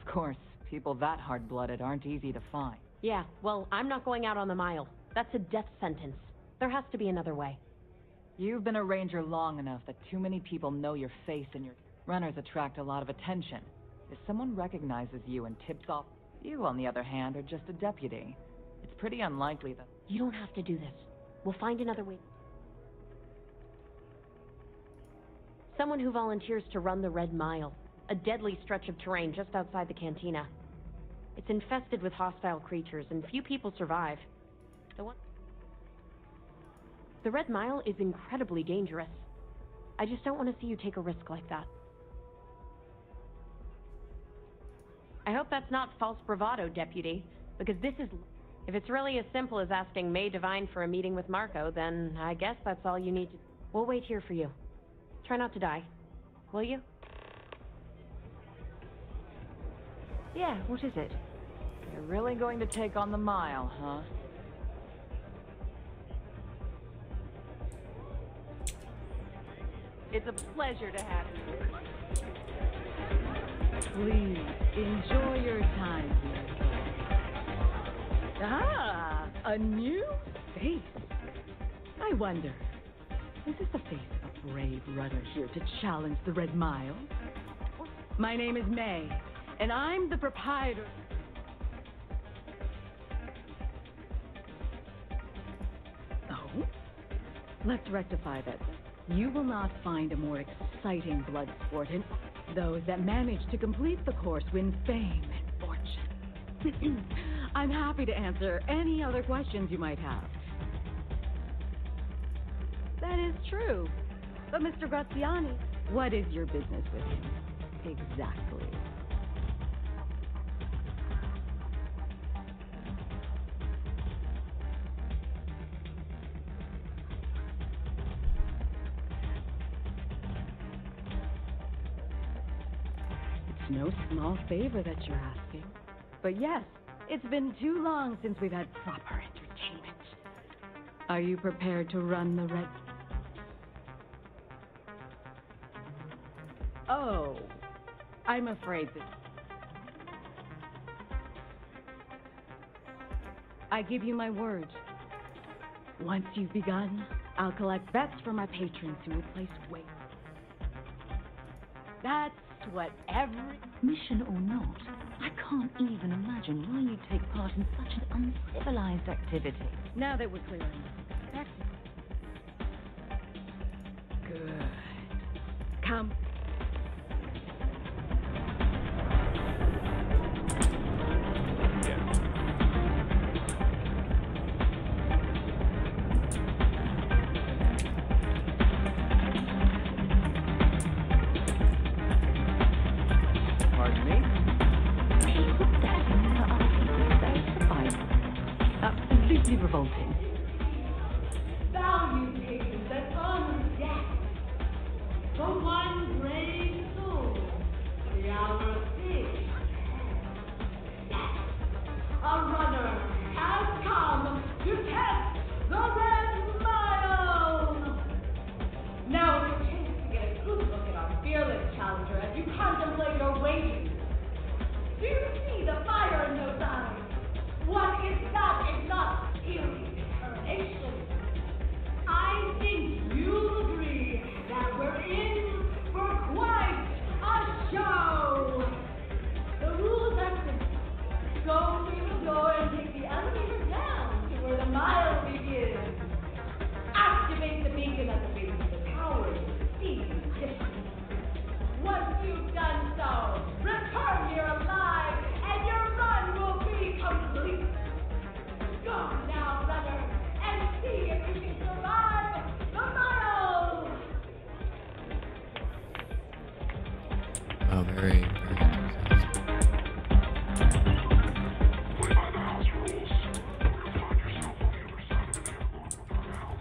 Of course, people that hard-blooded aren't easy to find. Yeah, well, I'm not going out on the mile. That's a death sentence. There has to be another way. You've been a ranger long enough that too many people know your face and your runners attract a lot of attention. If someone recognizes you and tips off, you, on the other hand, are just a deputy. It's pretty unlikely that... You don't have to do this. We'll find another way. Someone who volunteers to run the Red Mile, a deadly stretch of terrain just outside the cantina. It's infested with hostile creatures, and few people survive. The one... The Red Mile is incredibly dangerous. I just don't want to see you take a risk like that. I hope that's not false bravado, Deputy, because this is... If it's really as simple as asking May Devine for a meeting with Marco, then I guess that's all you need to... We'll wait here for you. Try not to die. Will you? Yeah, what is it? You're really going to take on the Mile, huh? It's a pleasure to have you. Please, enjoy your time here. Ah, a new face. I wonder, is this the face of a brave runner here to challenge the Red Mile? My name is May, and I'm the proprietor. Oh? Let's rectify that. You will not find a more exciting blood sport, and those that manage to complete the course win fame and fortune. I'm happy to answer any other questions you might have. That is true. But Mr. Graziani, what is your business with him? Exactly. It's no small favor that you're asking. But yes, it's been too long since we've had proper entertainment. Are you prepared to run the Red... Oh, I'm afraid that... I give you my word. Once you've begun, I'll collect bets from my patrons who will place weight. That's what every... Mission or not, I can't even imagine why you take part in such an uncivilized activity. Now that we're clear on that. Good. Come. Absolutely revolting. Value takers that honor death. For one brave soul, the hour of six. Yes, a runner has come to test the Red Mile. Now it's a chance to get a good look at our fearless challenger as you contemplate your wages. Do you see the fire in those eyes? What is that if not feeling determination? I think you'll agree that we're in for quite a show. The rules are simple. Go through the door and take the elevator down to where the mile begins. Activate the beacon at the base of the tower to see the distance. Once you've done so, return here alive, and your run will be complete. Go now, runner, and see if you can survive the mile. Oh, very, very Play by the house rules. You'll find yourself on the other side of an airlock with our help.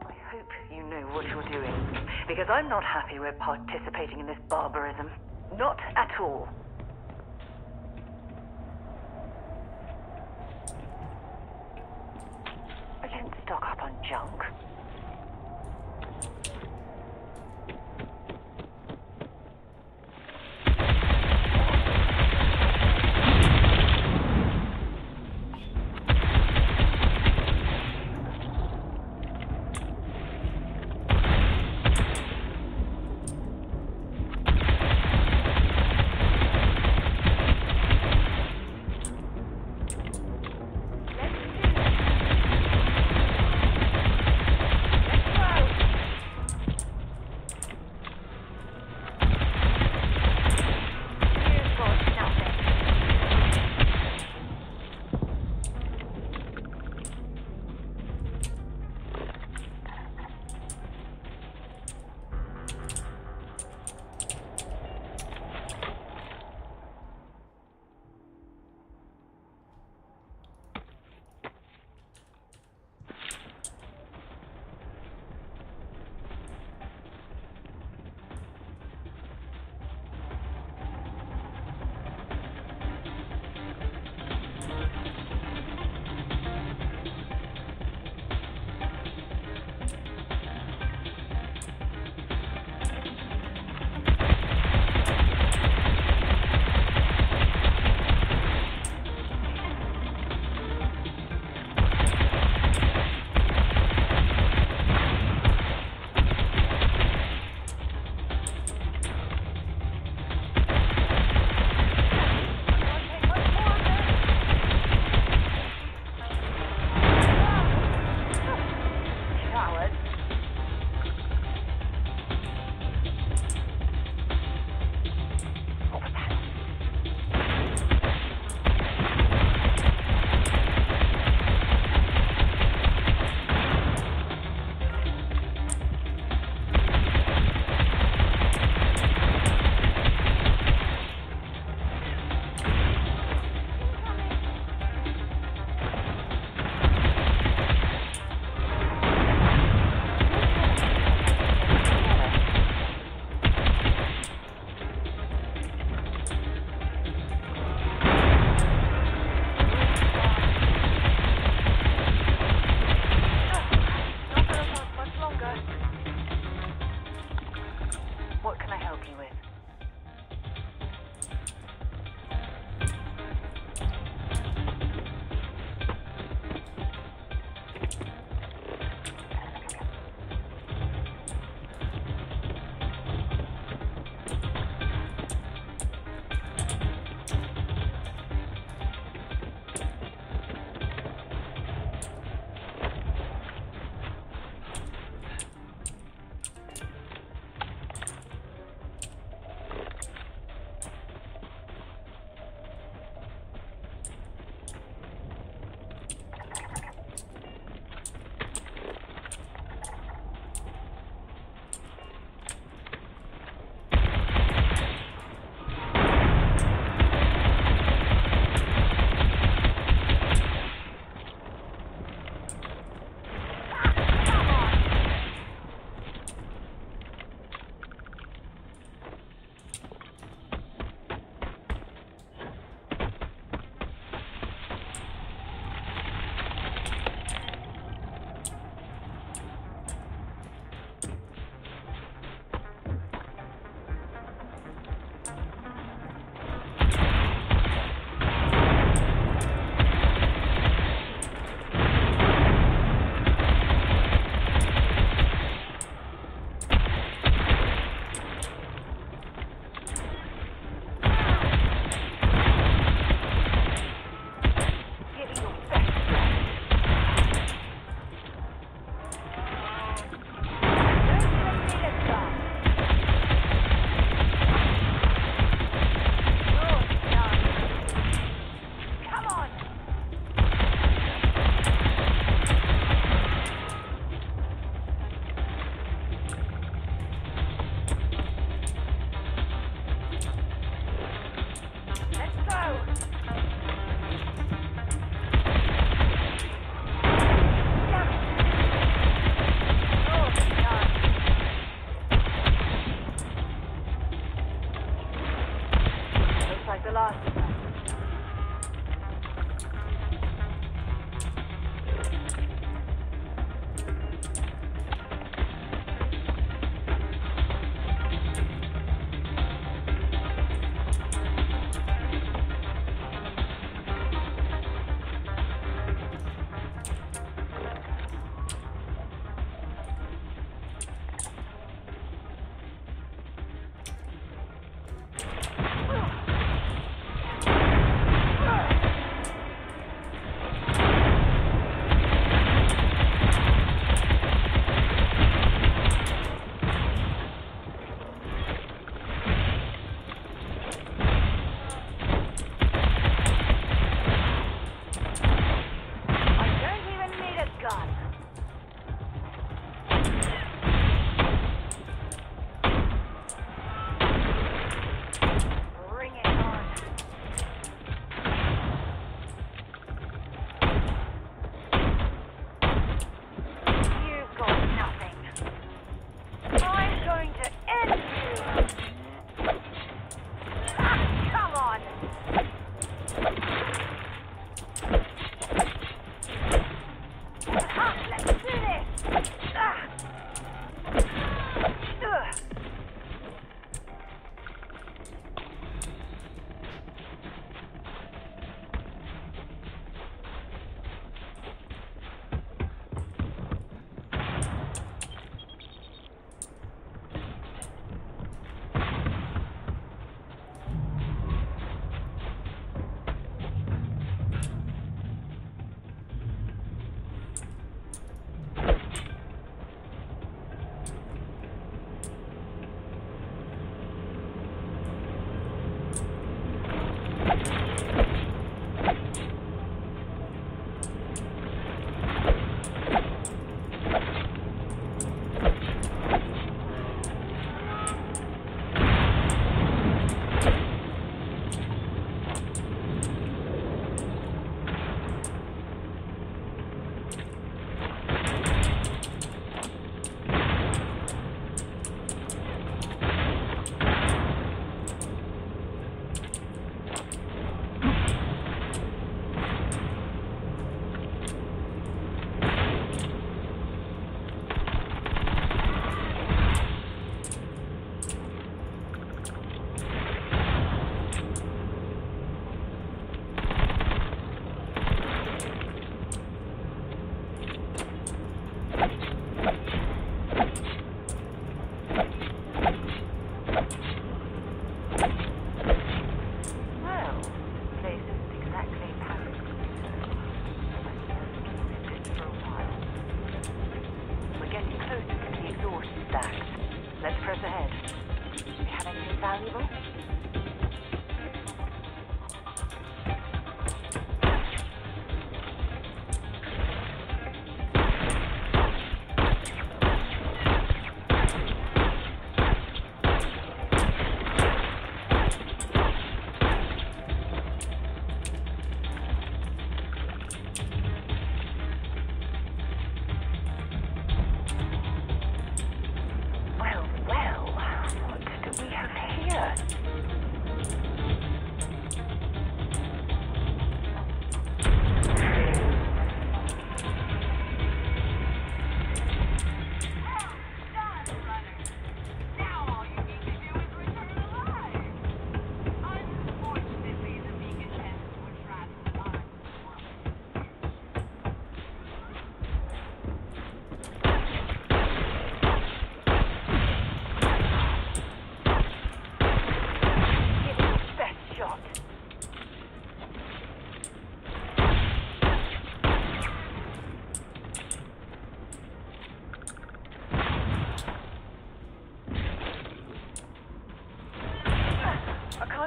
I hope you know what you're doing, because I'm not happy we're participating in this barbarism. Not at all. I don't stock up on junk.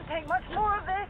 can't take much more of this.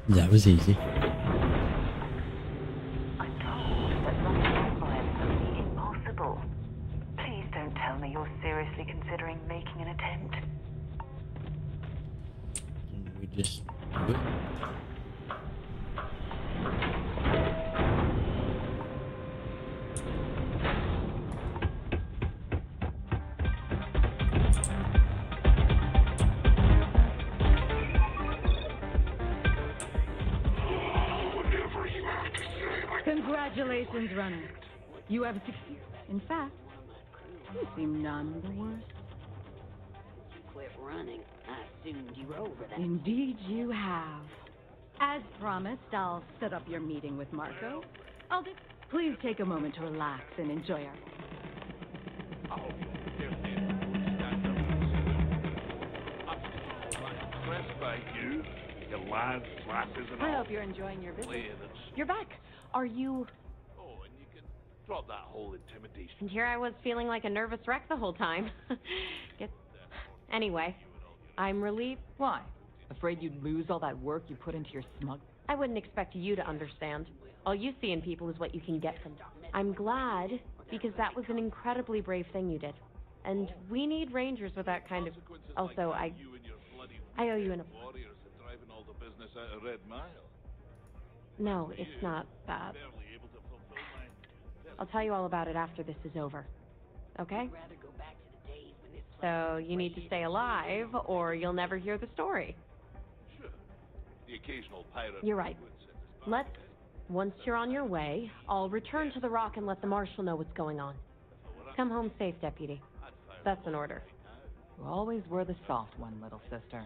That was easy. I'm told that running miles will be impossible. Please don't tell me you're seriously considering making an attempt. Can we just do it? Congratulations, runner. You have succeeded. In fact, you seem none the worse. You quit running. I assumed you were over that. Indeed you have. As promised, I'll set up your meeting with Marco. Please take a moment to relax and enjoy our... Thank you. Your lads, lasses, and I all. hope you're enjoying your visit. Later, that's... You're back. Are you... Oh, and you can drop that whole intimidation. And here I was feeling like a nervous wreck the whole time. Anyway, I'm relieved. Why? Afraid you'd lose all that work you put into your smug... I wouldn't expect you to understand. All you see in people is what you can get from them. I'm glad, because that was an incredibly brave thing you did. And we need rangers with that kind of... Also, I owe you an... Warriors are driving all the business out of Red Mile. No, it's not that. I'll tell you all about it after this is over. Okay? So, you need to stay alive, or you'll never hear the story. Sure. The occasional pirate... You're right. Once you're on your way, I'll return to the Rock and let the Marshal know what's going on. Come home safe, Deputy. That's an order. You always were the soft one, little sister.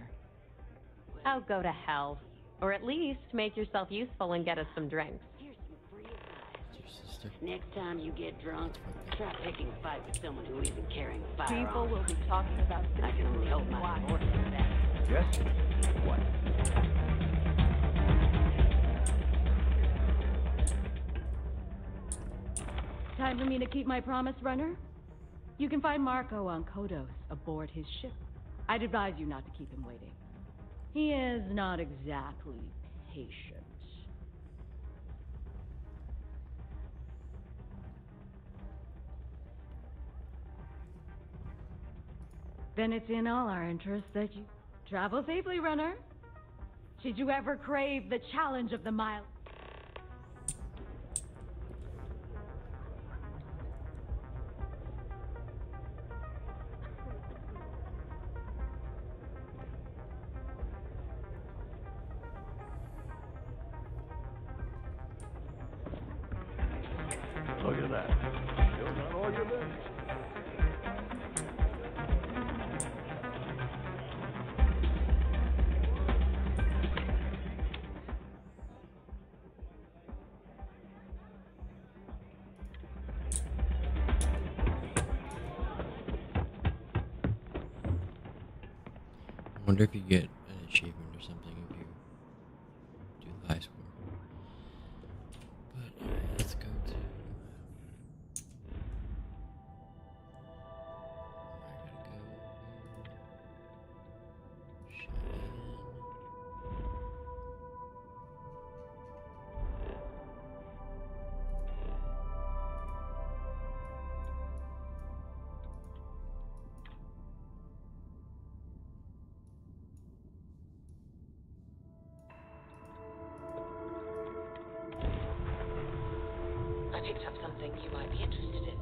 Oh, go to hell. Or at least make yourself useful and get us some drinks. Here's some free advice. Next time you get drunk, try picking a fight with someone who isn't carrying a firearm. People will be talking about this. I can only hope my order for that. Yes? What? Time for me to keep my promise, runner? You can find Marco on Kodos, aboard his ship. I'd advise you not to keep him waiting. He is not exactly patient. Then it's in all our interests that you travel safely, runner. Should you ever crave the challenge of the mile... Look at that. Still got all your limbs. I wonder if you get an achievement or something if you do the high score. But let's go to... I gotta go... I picked up something you might be interested in.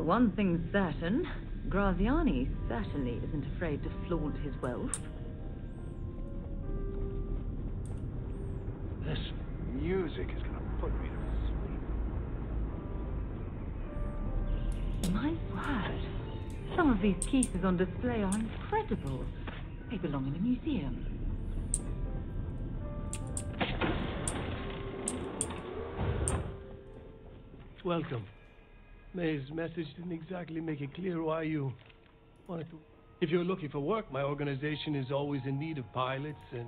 Well, one thing's certain. Graziani certainly isn't afraid to flaunt his wealth. This music is gonna put me to sleep. My word. Some of these pieces on display are incredible. They belong in a museum. Welcome. May's message didn't exactly make it clear why you wanted to. If you're looking for work, my organization is always in need of pilots and...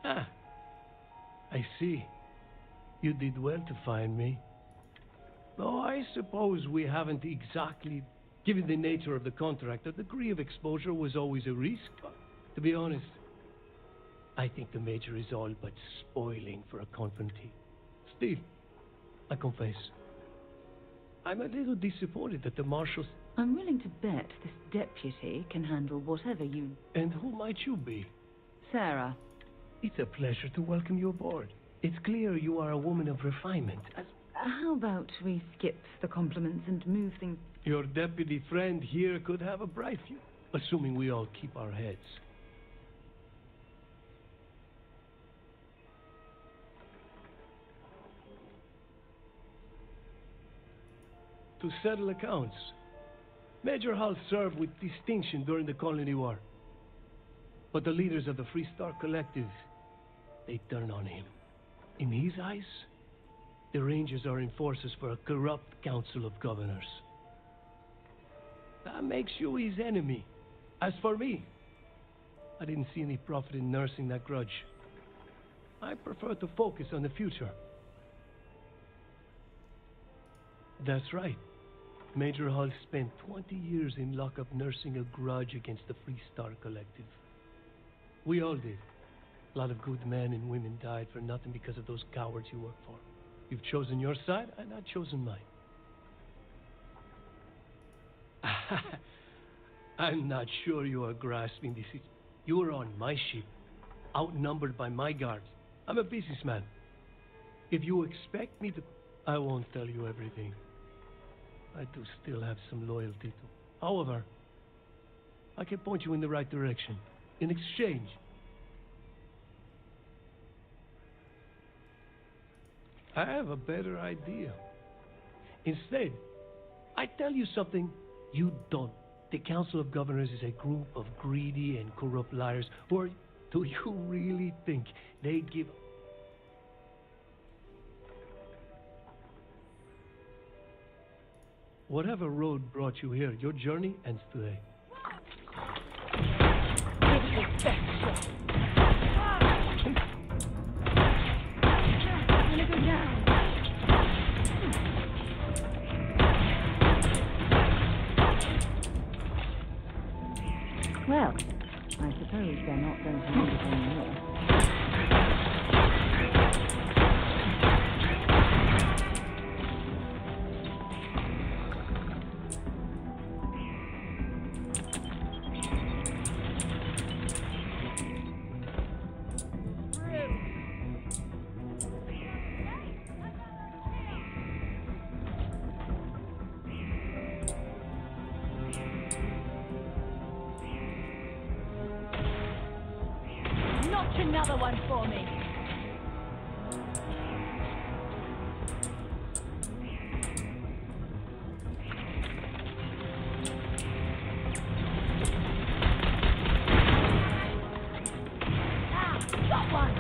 Ah, I see. You did well to find me. Though I suppose we haven't exactly, given the nature of the contract, a degree of exposure was always a risk. But to be honest, I think the Major is all but spoiling for a confrontee. Still, I confess, I'm a little disappointed that the Marshals... I'm willing to bet this deputy can handle whatever you... And who might you be? Sarah. It's a pleasure to welcome you aboard. It's clear you are a woman of refinement. How about we skip the compliments and move things... Your deputy friend here could have a bright future, assuming we all keep our heads. To settle accounts, Major Hull served with distinction during the Colony War. But the leaders of the Free Star Collective, they turn on him. In his eyes, the Rangers are enforcers for a corrupt Council of Governors. That makes you his enemy. As for me, I didn't see any profit in nursing that grudge. I prefer to focus on the future. That's right. Major Hull spent 20 years in lockup nursing a grudge against the Free Star Collective. We all did. A lot of good men and women died for nothing because of those cowards you work for. You've chosen your side, and I've chosen mine. I'm not sure you are grasping this. You are on my ship, outnumbered by my guards. I'm a businessman. If you expect me to... I won't tell you everything. I do still have some loyalty to... However, I can point you in the right direction. In exchange, I have a better idea. Instead, I tell you something you don't. The Council of Governors is a group of greedy and corrupt liars. Or do you really think they'd give... Whatever road brought you here, your journey ends today. Well, I suppose they're not going to need it anymore. Notch another one for me. Got one.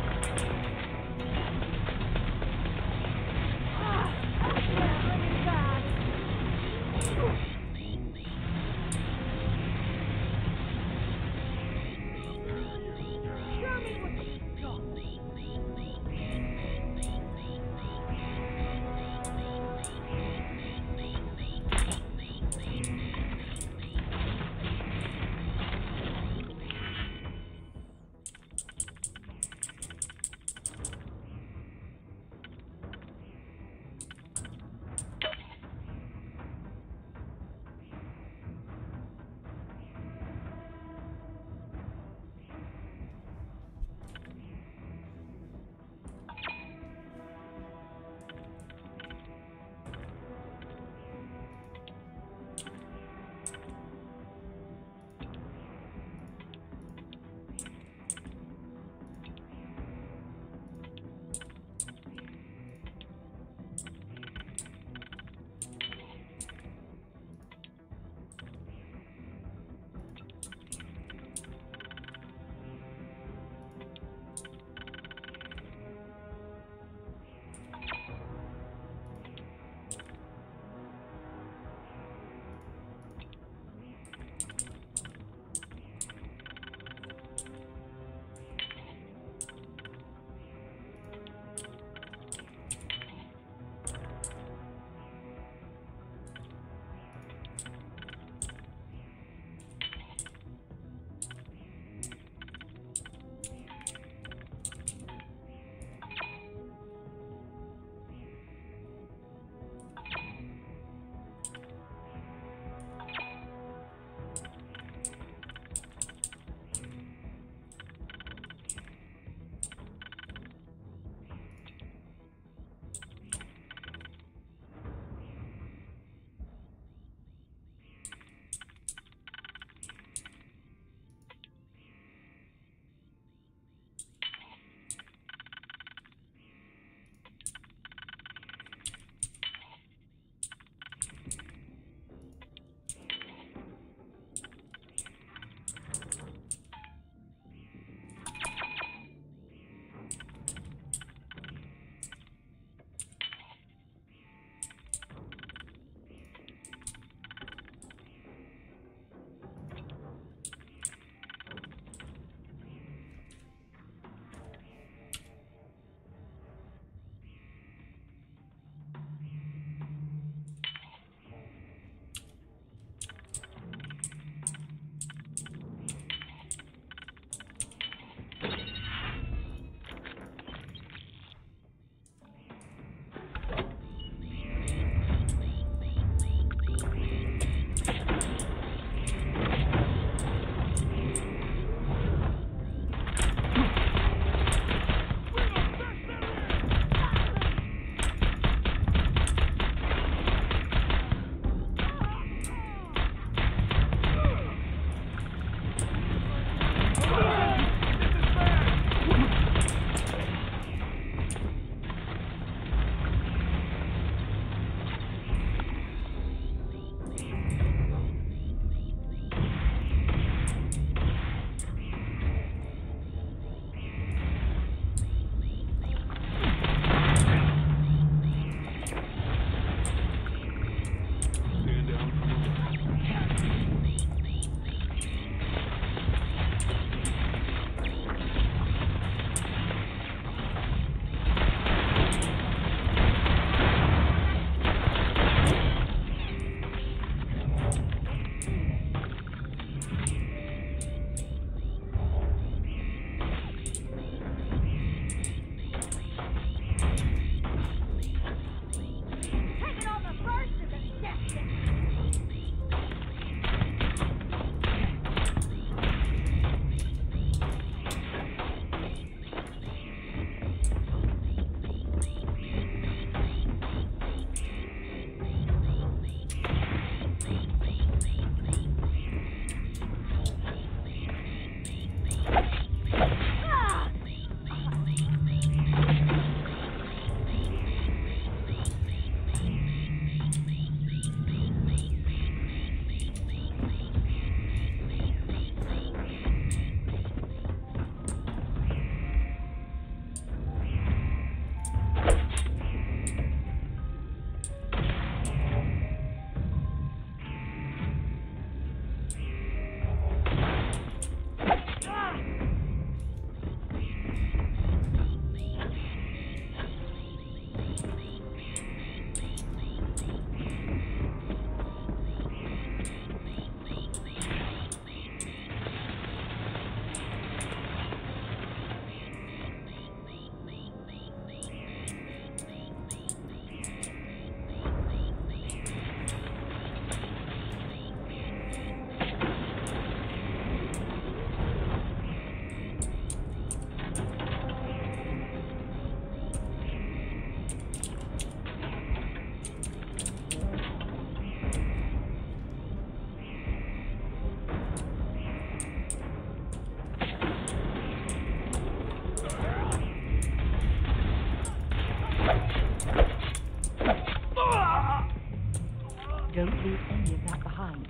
Don't leave any of that behind.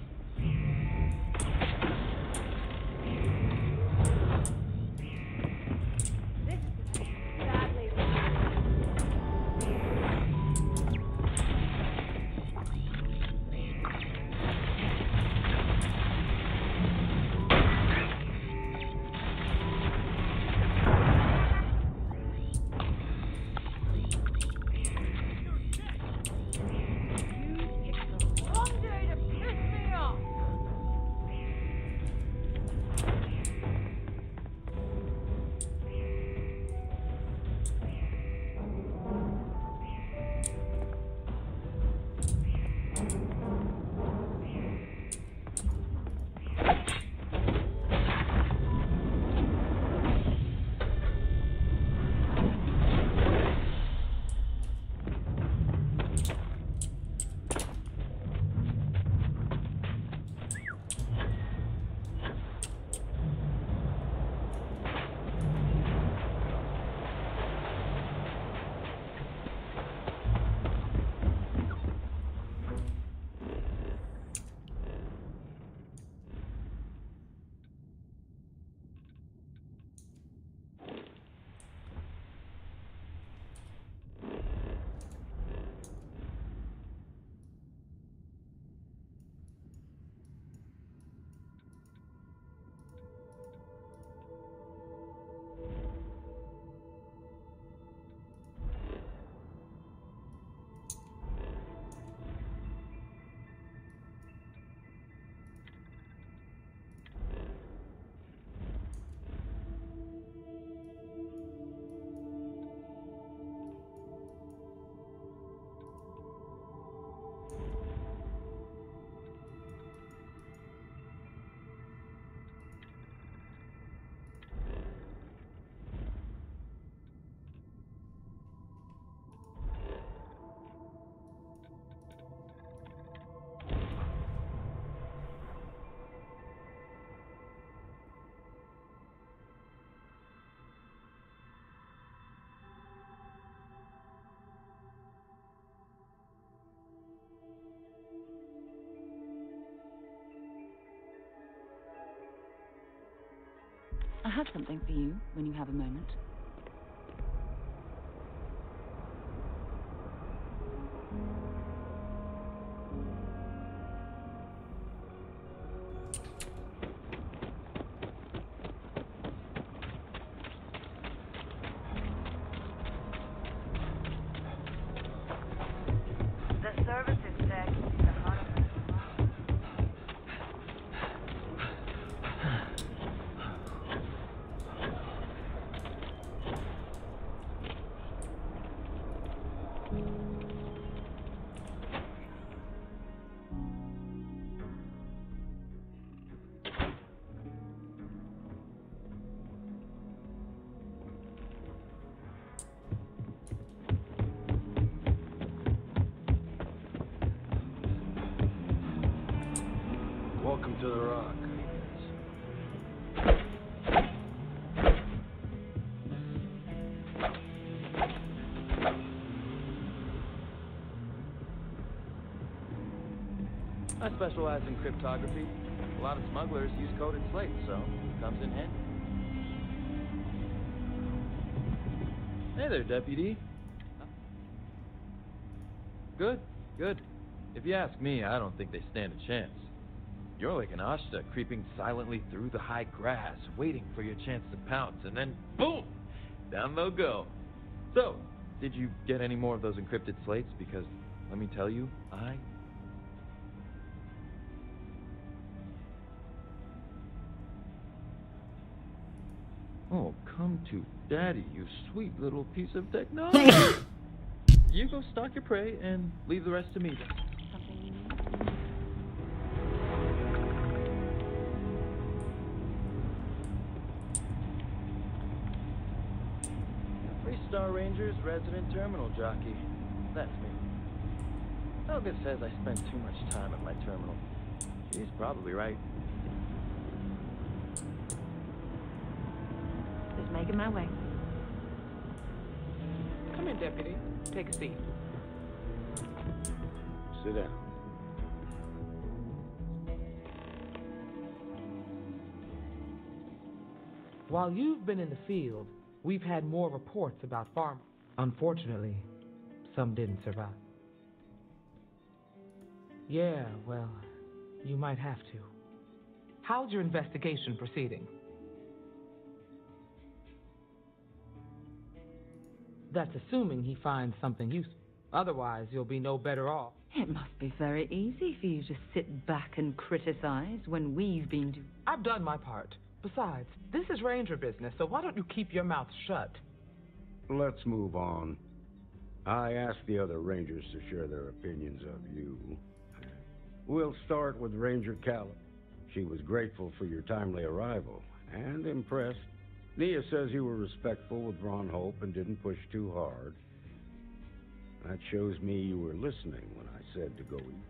I have something for you when you have a moment. The service is set. The heart of it. Welcome to the Rock. I specialize in cryptography. A lot of smugglers use coded slates, so it comes in handy. Hey there, Deputy. Good, good. If you ask me, I don't think they stand a chance. You're like an Ashta creeping silently through the high grass, waiting for your chance to pounce, and then boom! Down they'll go. So, did you get any more of those encrypted slates? Because, let me tell you, Oh, come to Daddy, you sweet little piece of technology. You go stalk your prey and leave the rest to me. Star Ranger's resident terminal jockey. That's me. Helga says I spend too much time at my terminal. She's probably right. Just making my way. Come in, Deputy. Take a seat. Sit down. While you've been in the field, we've had more reports about farm. Unfortunately, some didn't survive. Yeah, well, you might have to. How's your investigation proceeding? That's assuming he finds something useful. Otherwise, you'll be no better off. It must be very easy for you to sit back and criticize when we've been doing... I've done my part. Besides, this is Ranger business, so why don't you keep your mouth shut? Let's move on. I asked the other Rangers to share their opinions of you. We'll start with Ranger Callum. She was grateful for your timely arrival and impressed. Nia says you were respectful with Ron Hope and didn't push too hard. That shows me you were listening when I said to go eat.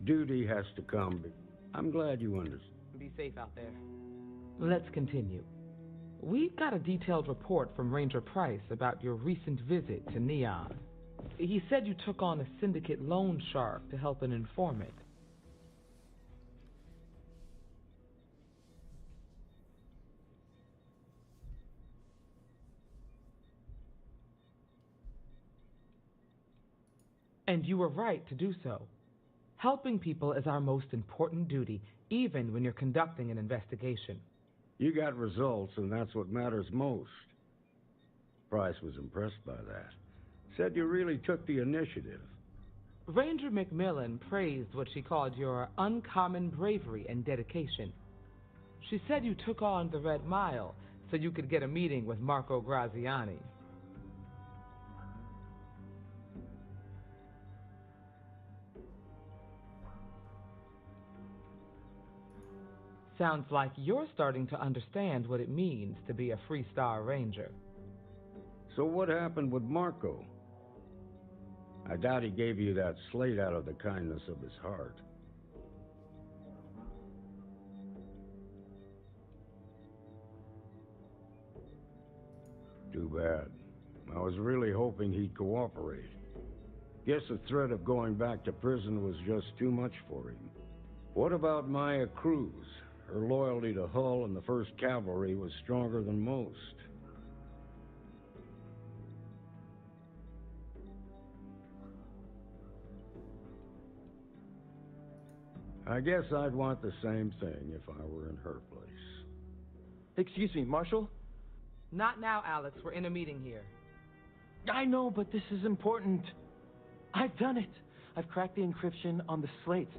Duty has to come. I'm glad you understand. Be safe out there. Let's continue. We've got a detailed report from Ranger Price about your recent visit to Neon. He said you took on a syndicate loan shark to help an informant. And you were right to do so. Helping people is our most important duty, even when you're conducting an investigation. You got results, and that's what matters most. Price was impressed by that. Said you really took the initiative. Ranger McMillan praised what she called your uncommon bravery and dedication. She said you took on the Red Mile so you could get a meeting with Marco Graziani. Sounds like you're starting to understand what it means to be a Freestar Ranger. So what happened with Marco? I doubt he gave you that slate out of the kindness of his heart. Too bad. I was really hoping he'd cooperate. Guess the threat of going back to prison was just too much for him. What about Maya Cruz? Her loyalty to Hull and the 1st Cavalry was stronger than most. I guess I'd want the same thing if I were in her place. Excuse me, Marshal? Not now, Alex. We're in a meeting here. I know, but this is important. I've done it. I've cracked the encryption on the slate.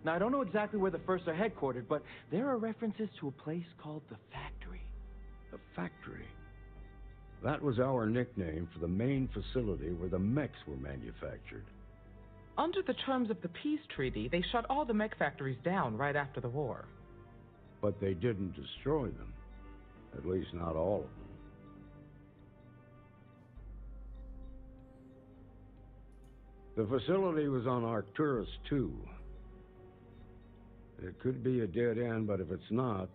Now, I don't know exactly where the First are headquartered, but there are references to a place called the Factory. The Factory? That was our nickname for the main facility where the mechs were manufactured. Under the terms of the peace treaty, they shut all the mech factories down right after the war. But they didn't destroy them. At least not all of them. The facility was on Arcturus 2. It could be a dead end, but if it's not,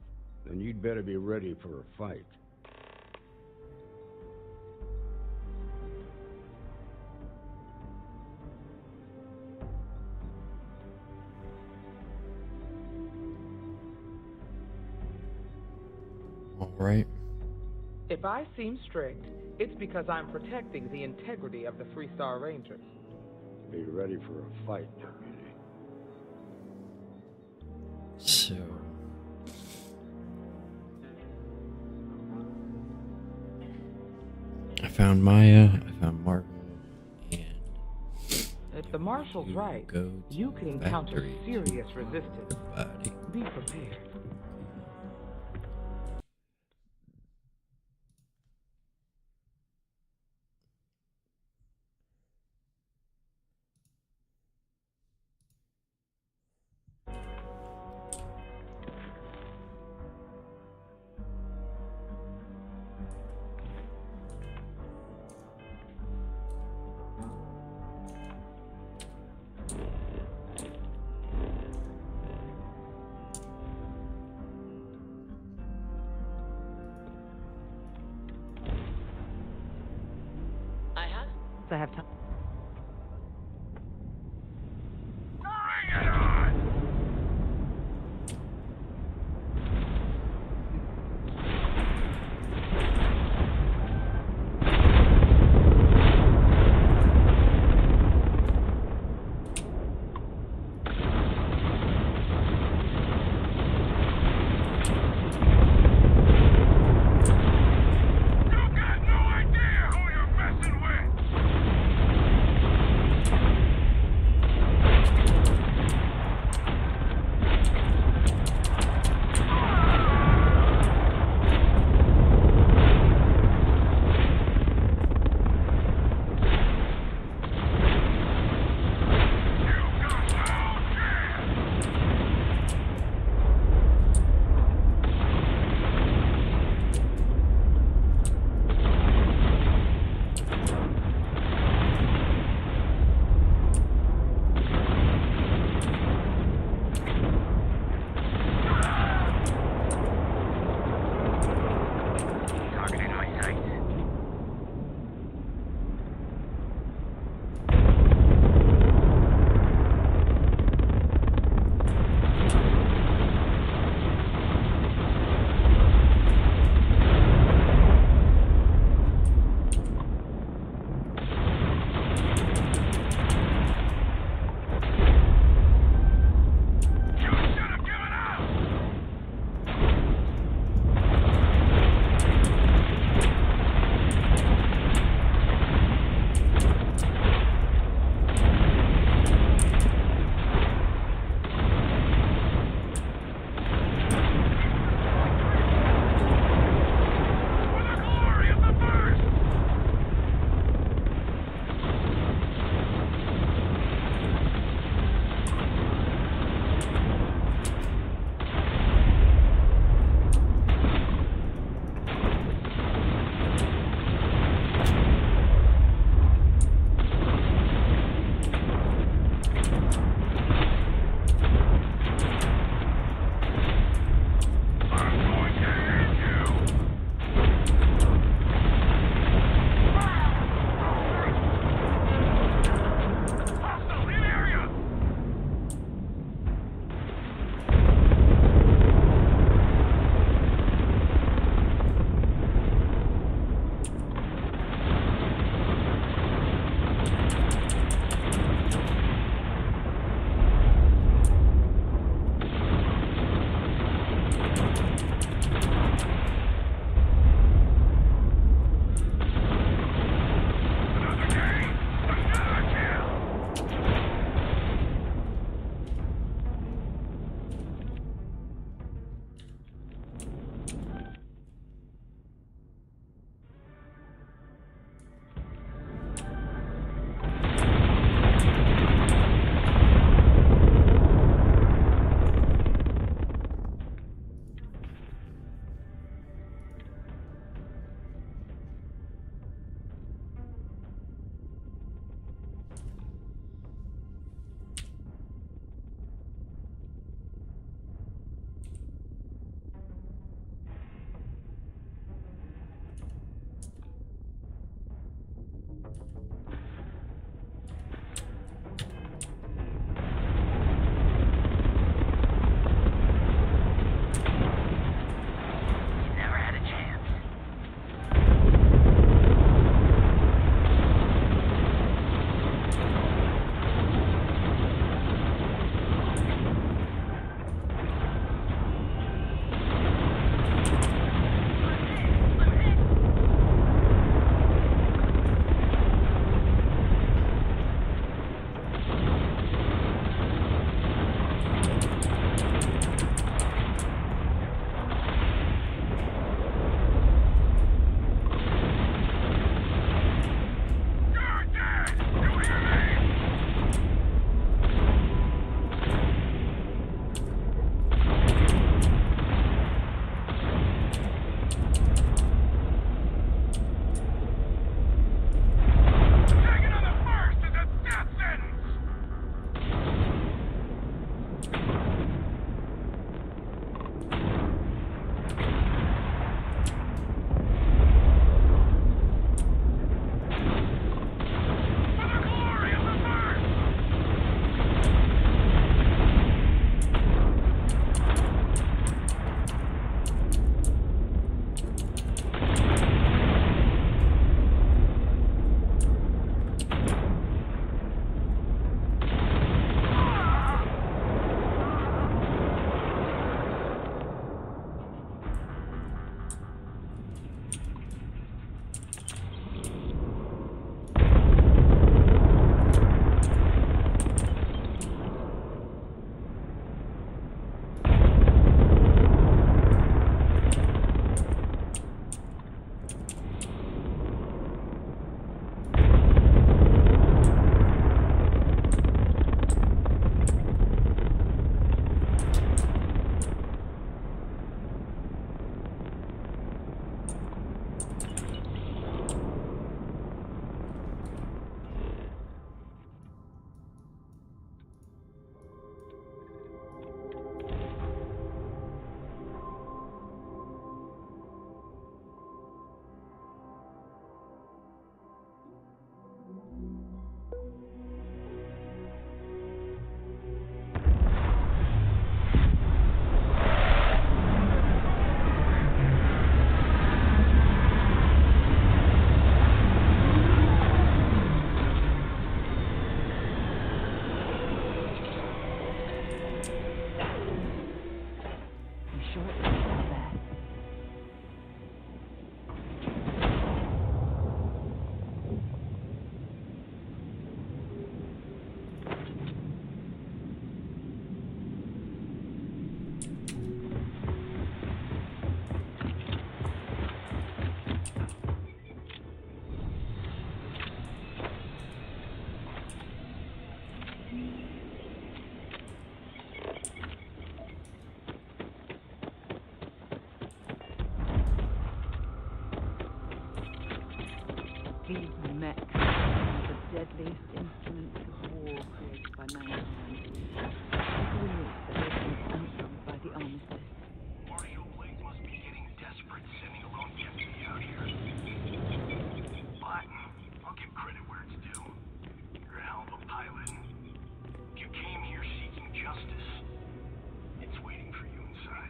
then you'd better be ready for a fight. All right. If I seem strict, it's because I'm protecting the integrity of the Freestar Rangers. Be ready for a fight, deputy. So... I found Maya, I found Marco, and... If the Marshal's right, you could encounter serious resistance. Be prepared. I have time. Bring it on! These mechs are the deadliest instruments of war created by mankind. Who knew that they had been cancelled by the armistice? Marshal Blake must be getting desperate sending along the enemy out here. But I'll give credit where it's due. You're a hell of a pilot. You came here seeking justice. It's waiting for you inside.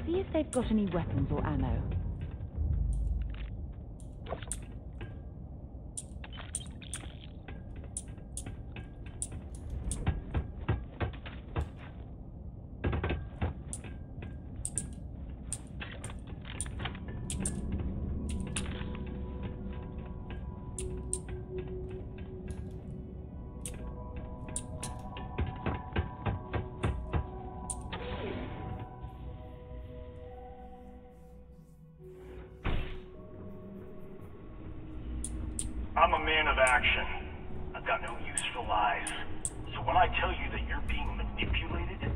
See if they've got any weapons or ammo. I'm a man of action. I've got no use for lies. So when I tell you that you're being manipulated,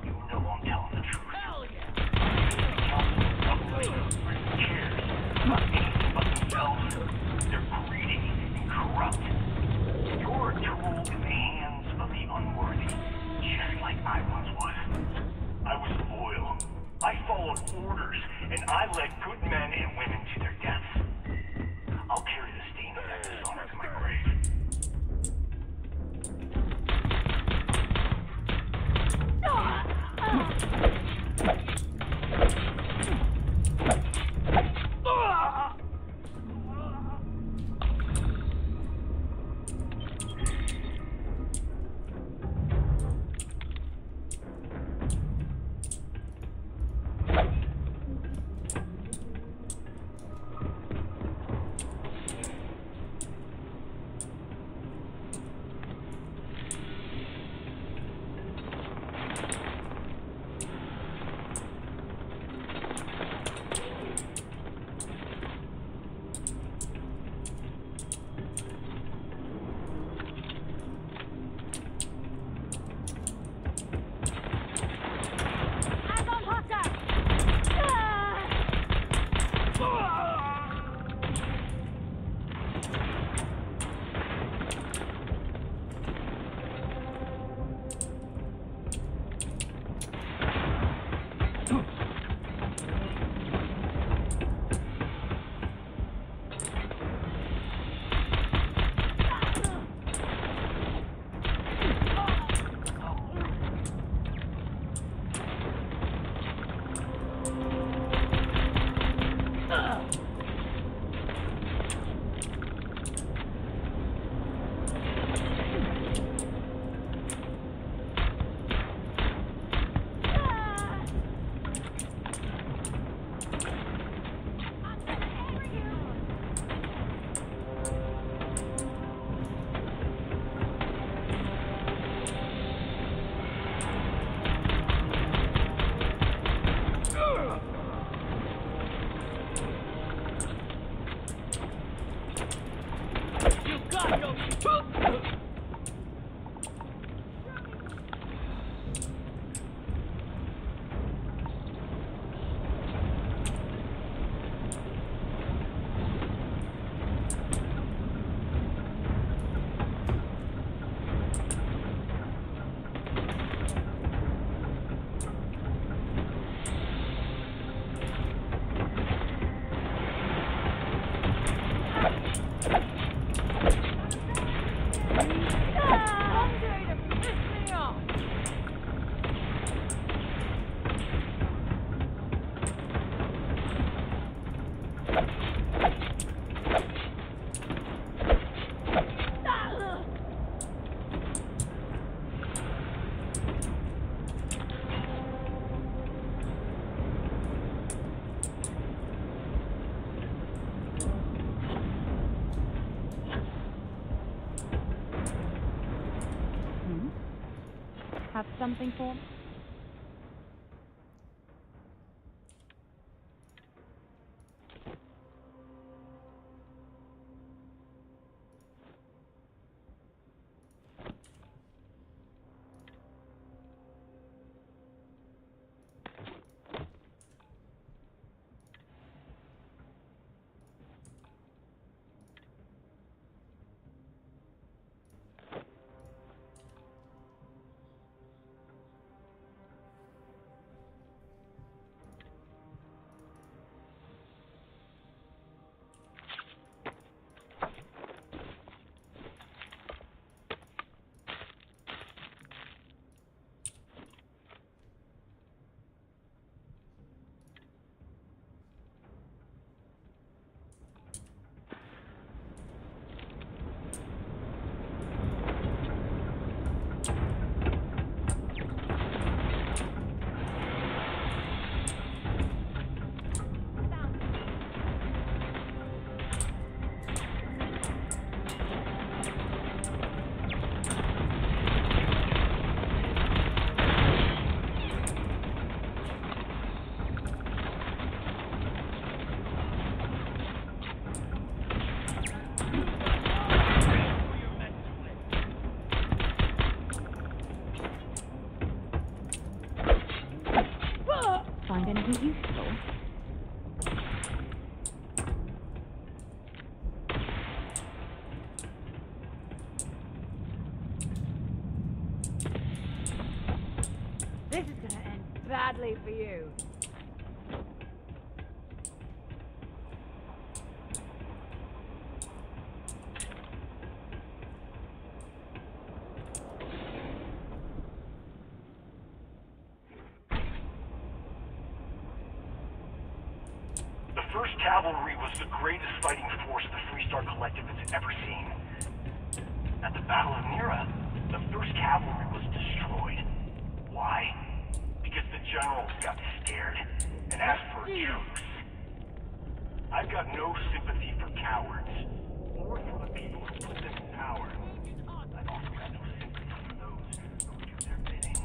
you know I'm telling the truth. Hell yeah! Cares about anything but themselves. They're greedy and corrupt. You're a tool in the hands of the unworthy, just like I once was. I was loyal. I followed orders, and I led good men and women to their deaths. I'll carry the stain of that dishonor to my grave. Have something for me? Find anything useful? This is gonna end badly for you. The 1st Cavalry was the greatest fighting force the Freestar Collective has ever seen. At the Battle of Nira, the 1st Cavalry was destroyed. Why? Because the generals got scared and asked for a truce. I've got no sympathy for cowards, or for the people who put them in power. I've also got no sympathy for those who do their bidding.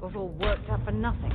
Got all worked up for nothing.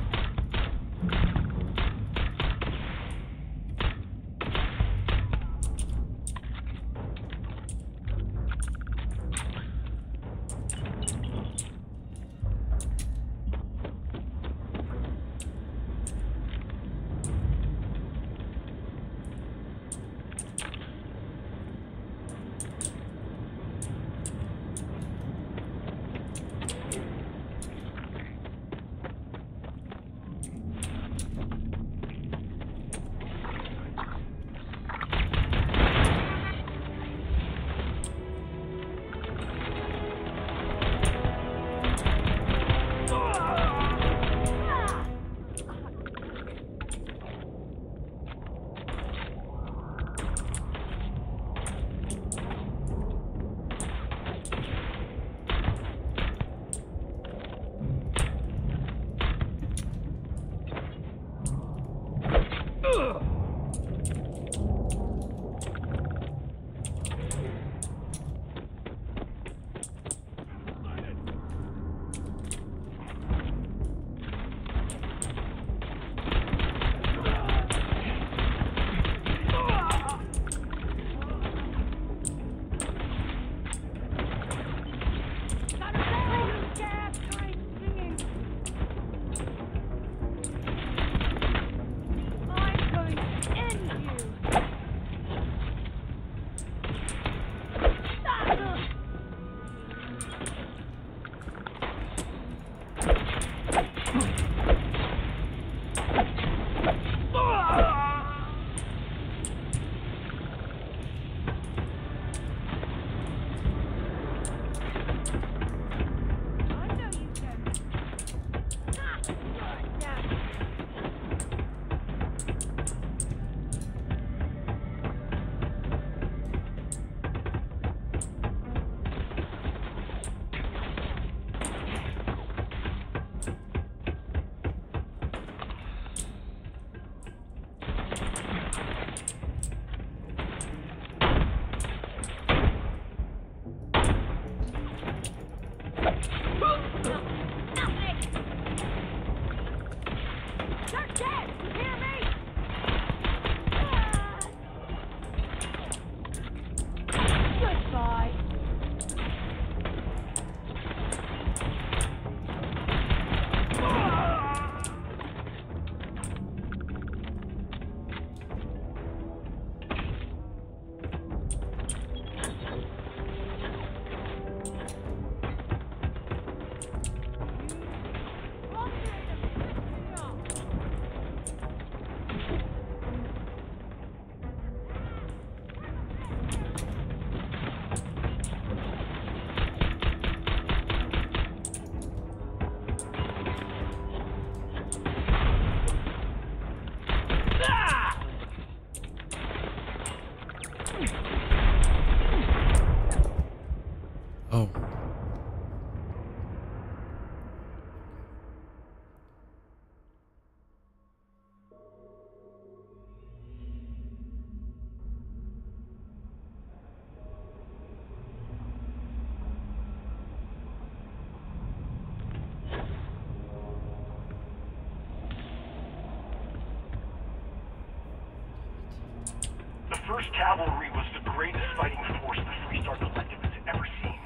1st Cavalry was the greatest fighting force the Freestar Collective has ever seen.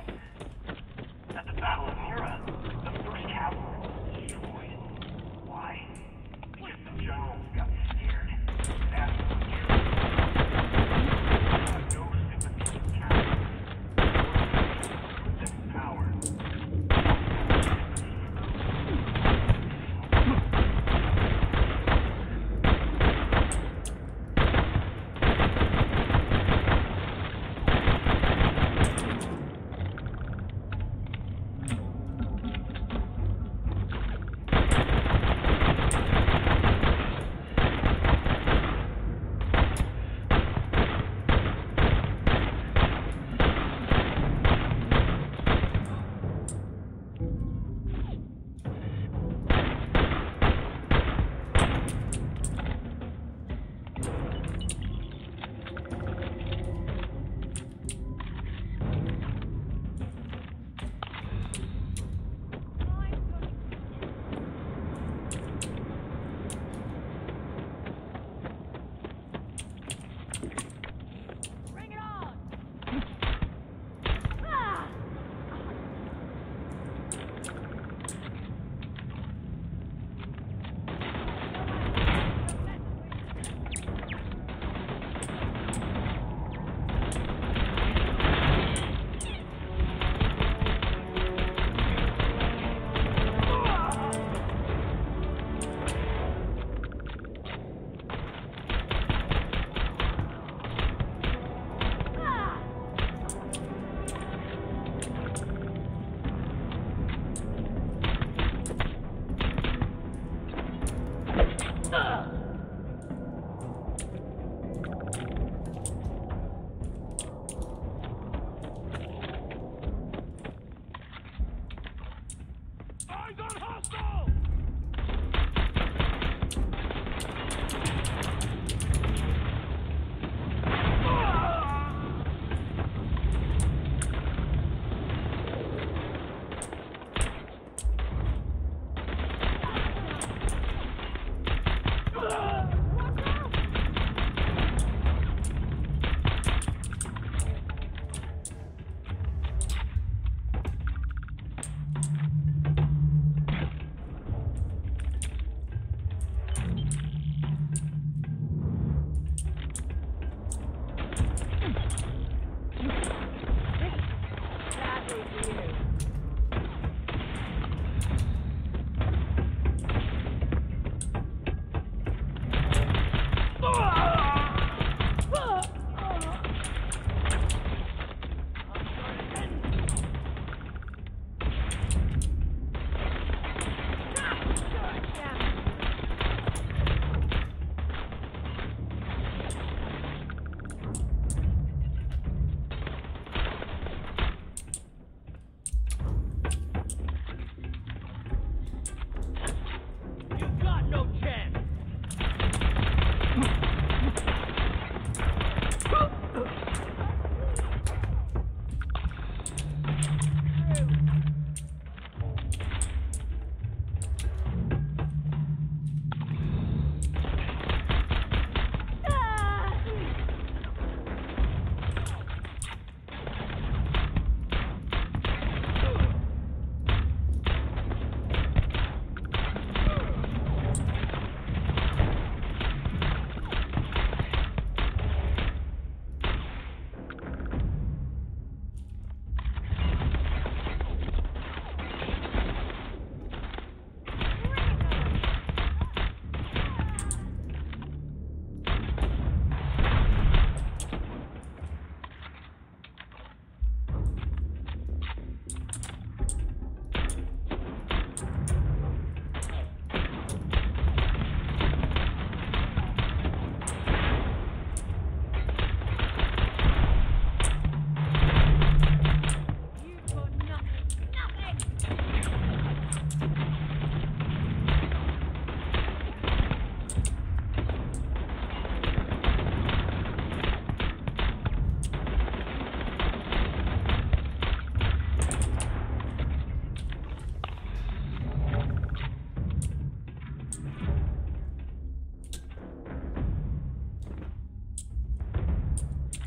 At the Battle of Nira, the 1st Cavalry was destroyed. Why? Because the generals got scared. That's what killed them. I have no sympathy with cowards. Put them in power.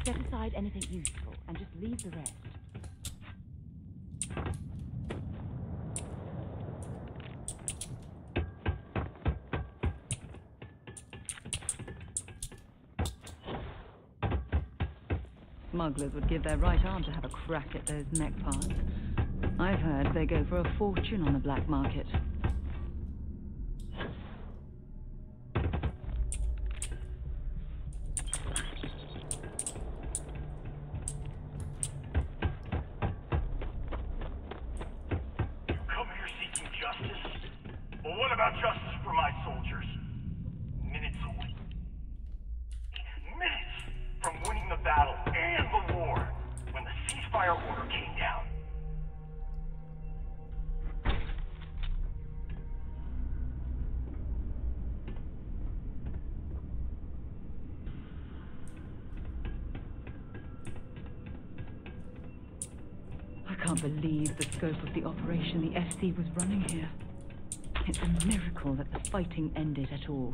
Set aside anything useful and just leave the rest. Smugglers would give their right arm to have a crack at those mech parts. I've heard they go for a fortune on the black market. Well, what about justice for my soldiers? Minutes away. Minutes from winning the battle and the war when the ceasefire order came down. I can't believe the scope of the operation the FC was running here. It's a miracle that the fighting ended at all.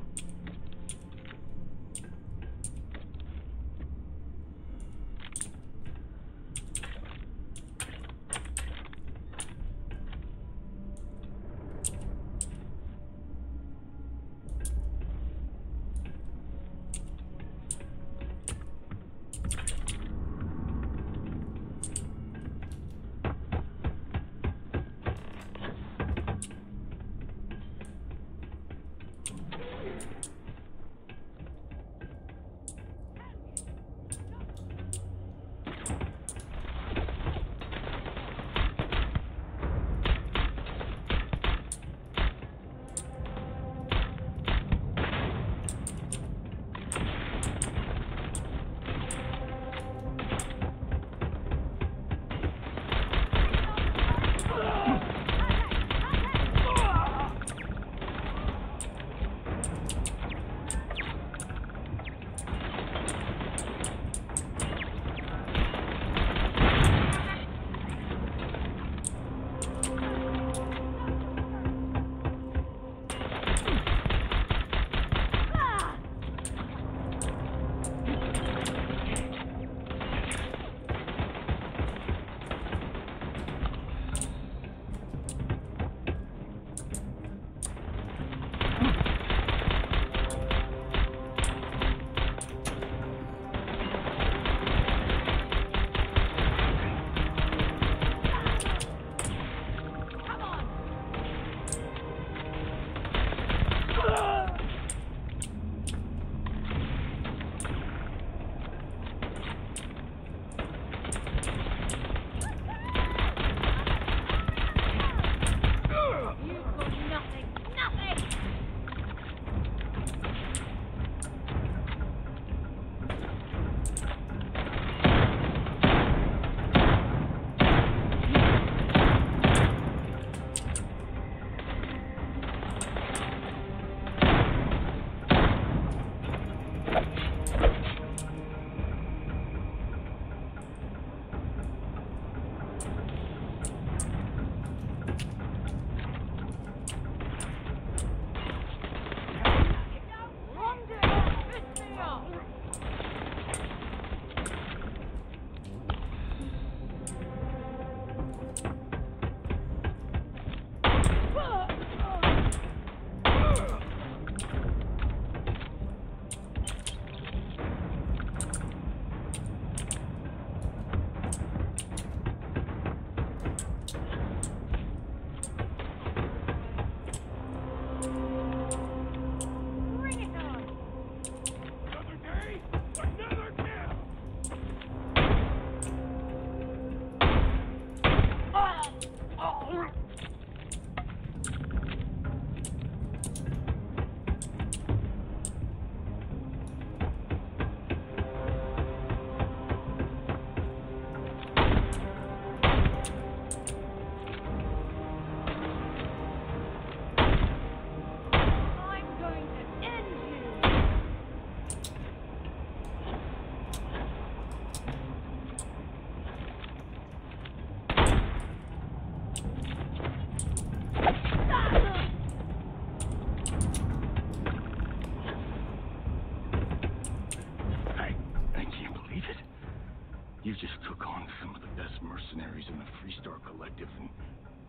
You just took on some of the best mercenaries in the Freestar Collective and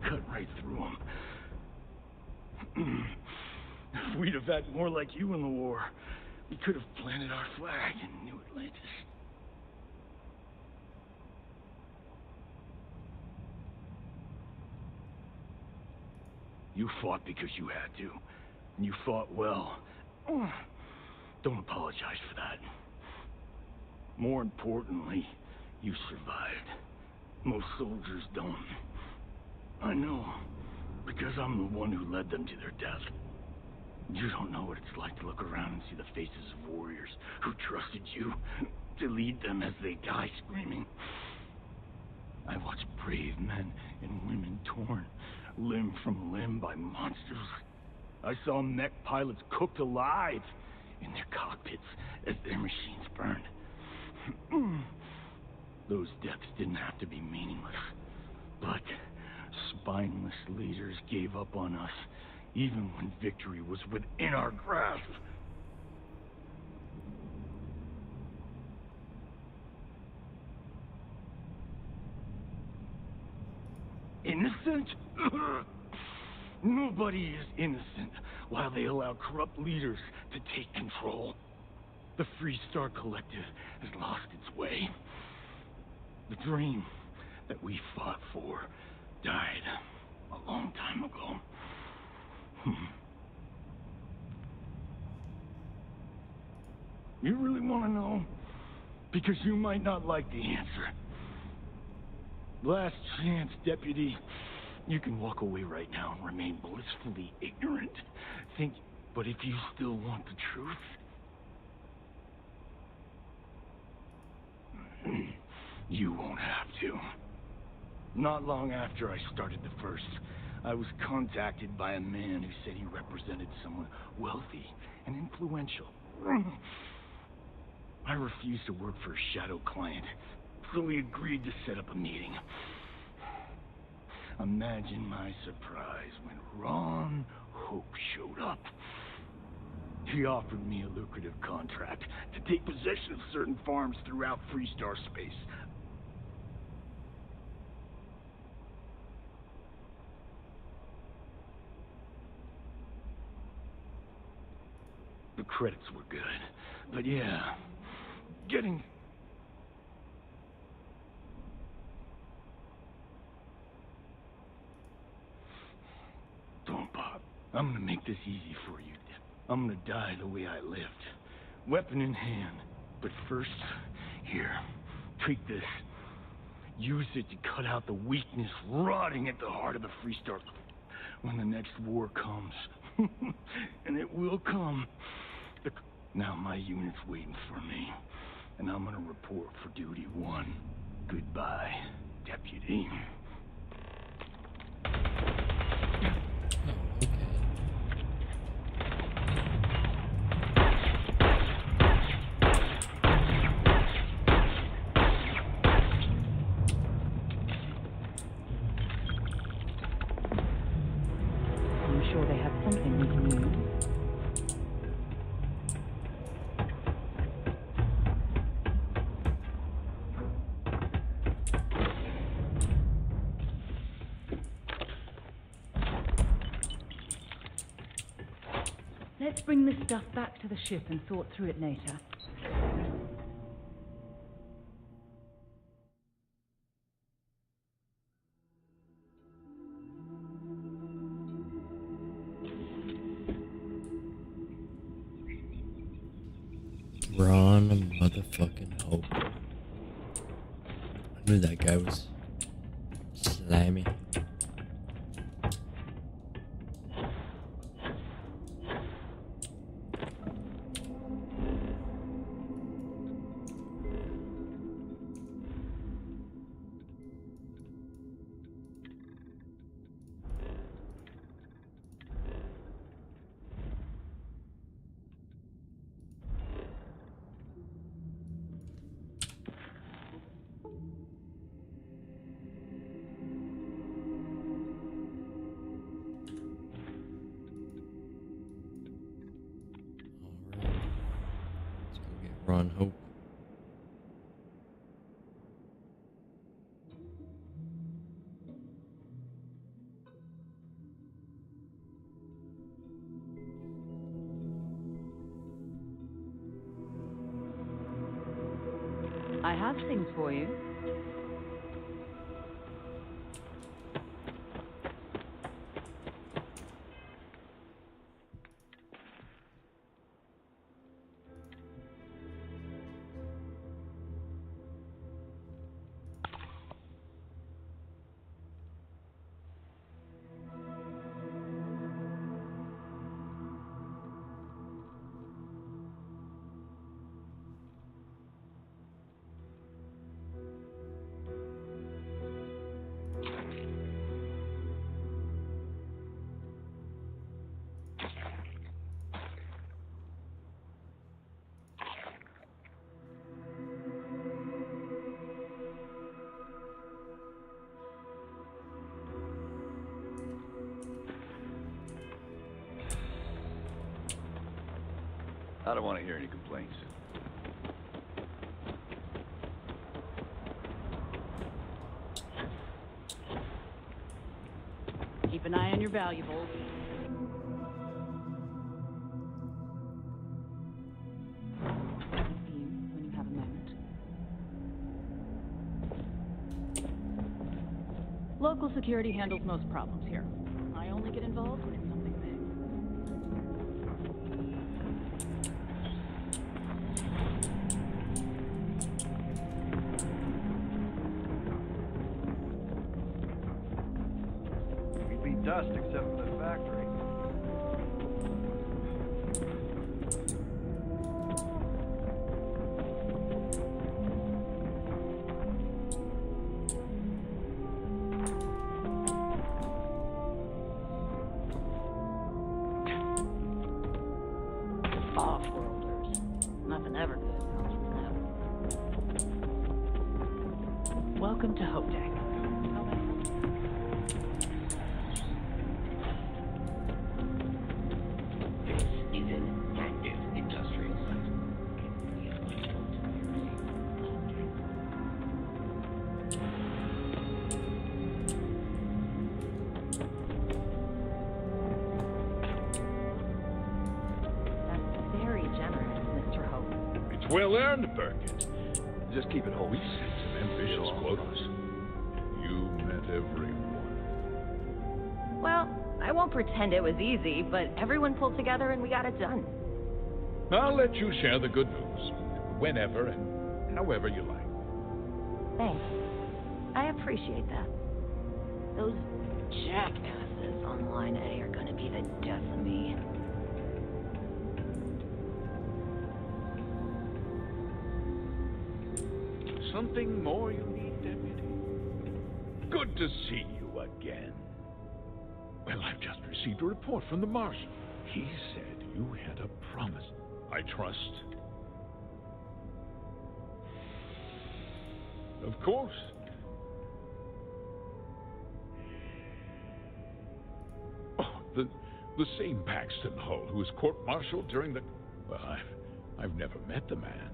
cut right through them. If we'd have had more like you in the war, we could have planted our flag in New Atlantis. You fought because you had to, and you fought well. Don't apologize for that. More importantly, you survived. Most soldiers don't. I know, because I'm the one who led them to their death. You don't know what it's like to look around and see the faces of warriors who trusted you to lead them as they die screaming. I watched brave men and women torn limb from limb by monsters. I saw mech pilots cooked alive in their cockpits as their machines burned. Those deaths didn't have to be meaningless, but spineless leaders gave up on us even when victory was within our grasp. Innocent? Nobody is innocent while they allow corrupt leaders to take control. The Freestar Collective has lost its way. The dream that we fought for died a long time ago. You really want to know? Because you might not like the answer. Last chance, Deputy. You can walk away right now and remain blissfully ignorant. But if you still want the truth, you won't have to. Not long after I started the First, I was contacted by a man who said he represented someone wealthy and influential. I refused to work for a shadow client, so he agreed to set up a meeting. Imagine my surprise when Ron Hope showed up. He offered me a lucrative contract to take possession of certain farms throughout Freestar space. The credits were good, but yeah, getting... Don't pop. I'm gonna make this easy for you. I'm gonna die the way I lived. Weapon in hand. But first, here, take this. Use it to cut out the weakness rotting at the heart of the Freestar. When the next war comes, and it will come, now my unit's waiting for me, and I'm gonna report for duty 1. Goodbye, Deputy. I'm sure they have something we can use. Let's bring this stuff back to the ship and sort through it later. Ron motherfucking Hope. I knew that guy was slimy. Ron Hope. I have things for you. I don't want to hear any complaints. Keep an eye on your valuables. When you have a moment. Local security handles most problems here. I only get involved when it's something big. We'd be dust except for the factory. Off-worlders. Nothing ever good comes from them. Welcome to Hope Deck. This is an active industrial site. That's very generous, Mr. Hope. It's well earned, Burkett. Just keep it whole. We set some ambitious quotas. You met every one. Well, I won't pretend it was easy, but everyone pulled together and we got it done. I'll let you share the good news. Whenever and however you like. Thanks. I appreciate that. Those jackasses on Line A are gonna be the death of me. Something more you need, Deputy? Good to see you again. Well, I've just received a report from the Marshal. He said you had a promise. I trust. Of course. Oh, the same Paxton Hull who was court-martialed during the... Well, I've never met the man,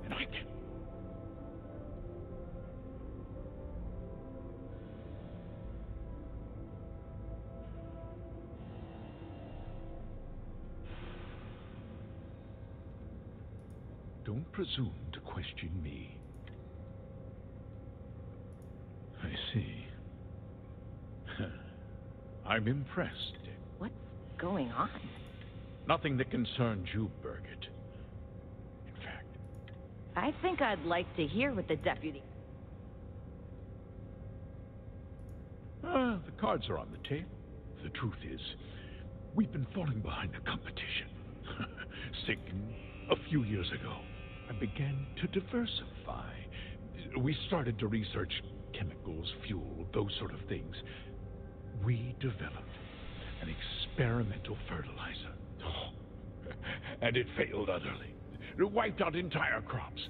and I can't... Don't presume to question me. I see. I'm impressed. What's going on? Nothing that concerns you, Burkett. In fact... I think I'd like to hear what the deputy... The cards are on the table. The truth is, we've been falling behind the competition. A few years ago, I began to diversify. We started to research chemicals, fuel, those sort of things. We developed an experimental fertilizer. Oh, and it failed utterly. It wiped out entire crops.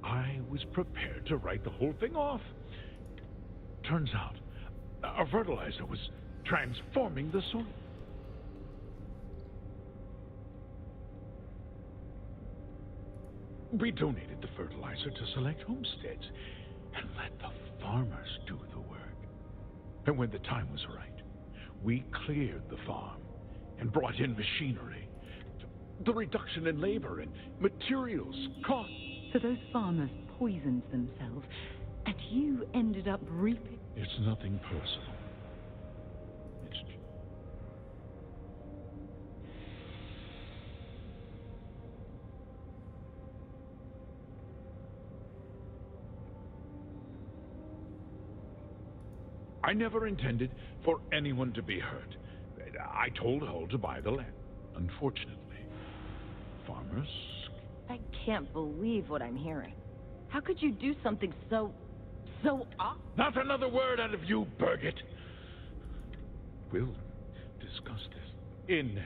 I was prepared to write the whole thing off. Turns out, our fertilizer was transforming the soil. We donated the fertilizer to select homesteads and let the farmers do the work. And when the time was right, we cleared the farm and brought in machinery. The reduction in labor and materials cost. So those farmers poisoned themselves, and you ended up reaping... It's nothing personal. It's... I never intended for anyone to be hurt. I told Hull to buy the land. Unfortunately, farmers... I can't believe what I'm hearing. How could you do something so Not another word out of you, Birgit. We'll discuss this in...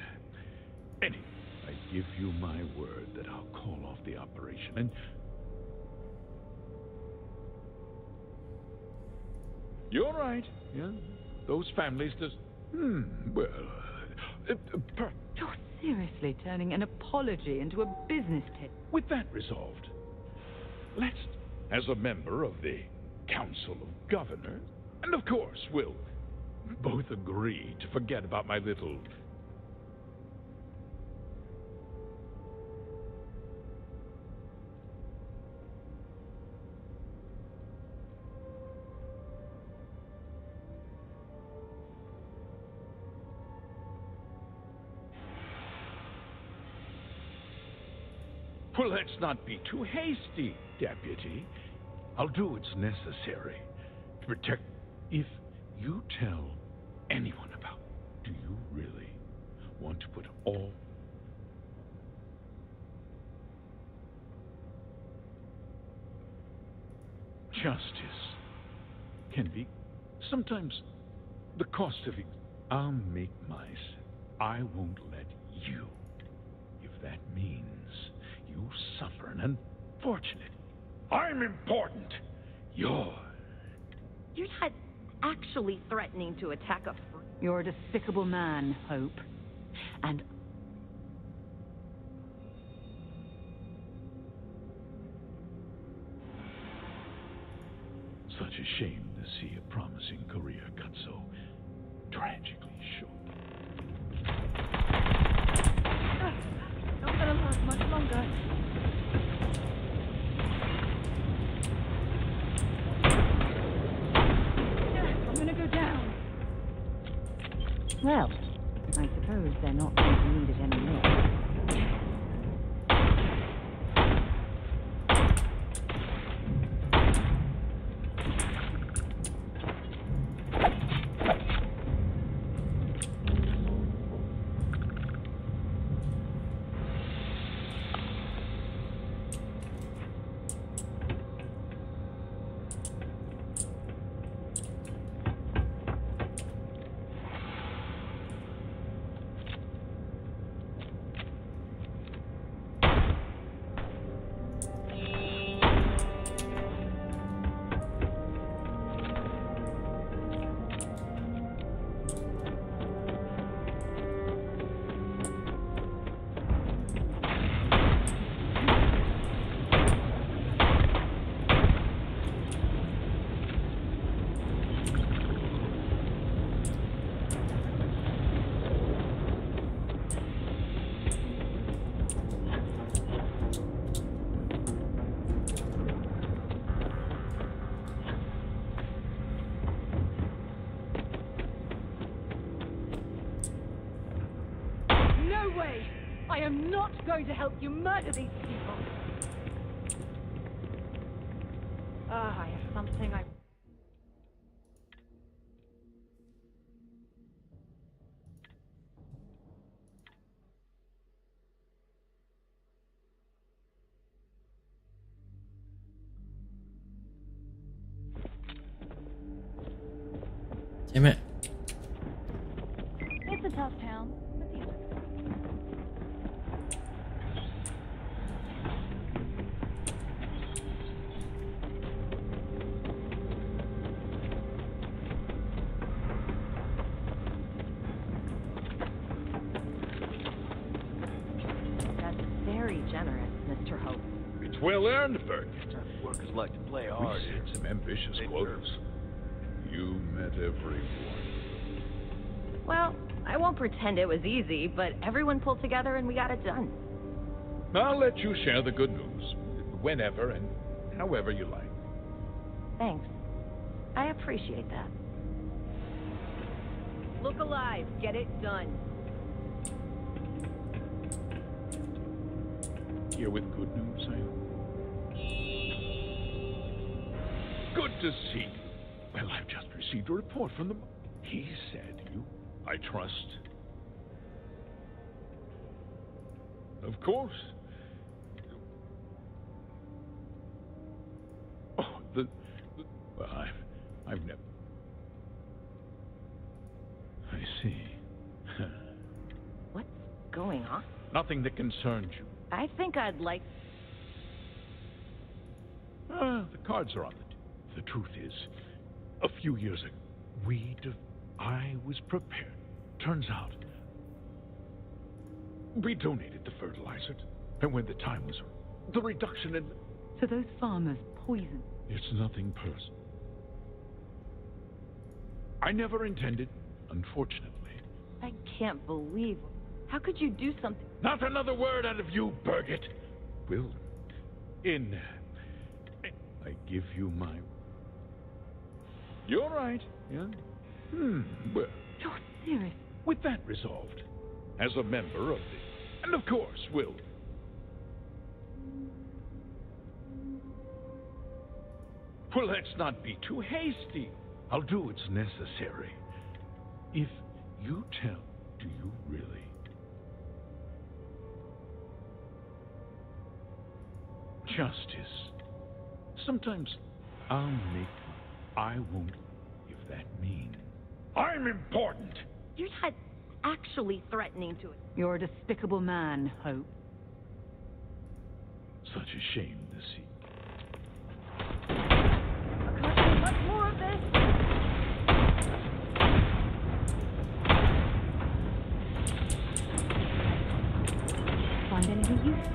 Anyway, I give you my word that I'll call off the operation and... You're right, yeah. Those families just... well... You're seriously turning an apology into a business tip. With that resolved, let's, as a member of the Council of Governors, and of course, we'll both agree to forget about my little... Well, let's not be too hasty, Deputy. I'll do what's necessary to protect... If you tell anyone about... Do you really want to put all... Justice can be... Sometimes the cost of it... I'll make my... I won't let you. If that means... You suffer an unfortunate. I'm important. You're not actually threatening to attack a... You're a despicable man, Hope. And... Such a shame to see a promising career cut so tragically short. Not gonna last much longer. I'm gonna go down. Well, I suppose they're not going to need it anymore. I am not going to help you murder these people. I have something I... Damn it. It's a tough town. That's very generous, Mr. Hope. It's well earned, Bert. Workers like to play hard. We set some ambitious quotas. You met everyone. Well, I won't pretend it was easy, but everyone pulled together and we got it done. I'll let you share the good news. whenever and however you like. Thanks. I appreciate that. Look alive. Get it done. Here with good news, Sam? Good to see you. Well, I've just received a report from the... He said you, I trust. Of course. Oh, well, I've never... I see. What's going on? Nothing that concerns you. I think I'd like... The cards are on the table. The truth is, a few years ago, I was prepared. Turns out, we donated the fertilizer, and when the time was, the reduction in... So those farmers poisoned. It's nothing personal. I never intended, unfortunately. I can't believe... How could you do something... Not another word out of you, Birgit. Will, I give you my... You're right, yeah? Well... You're serious? With that resolved, as a member of the... And of course, Will... Well, let's not be too hasty. I'll do what's necessary. If you tell, do you really? Justice. Sometimes I'll make... I won't, if that means... I'm important! You're not actually threatening to... You're a despicable man, Hope. Such a shame to see. Much more of this? Find anything useful?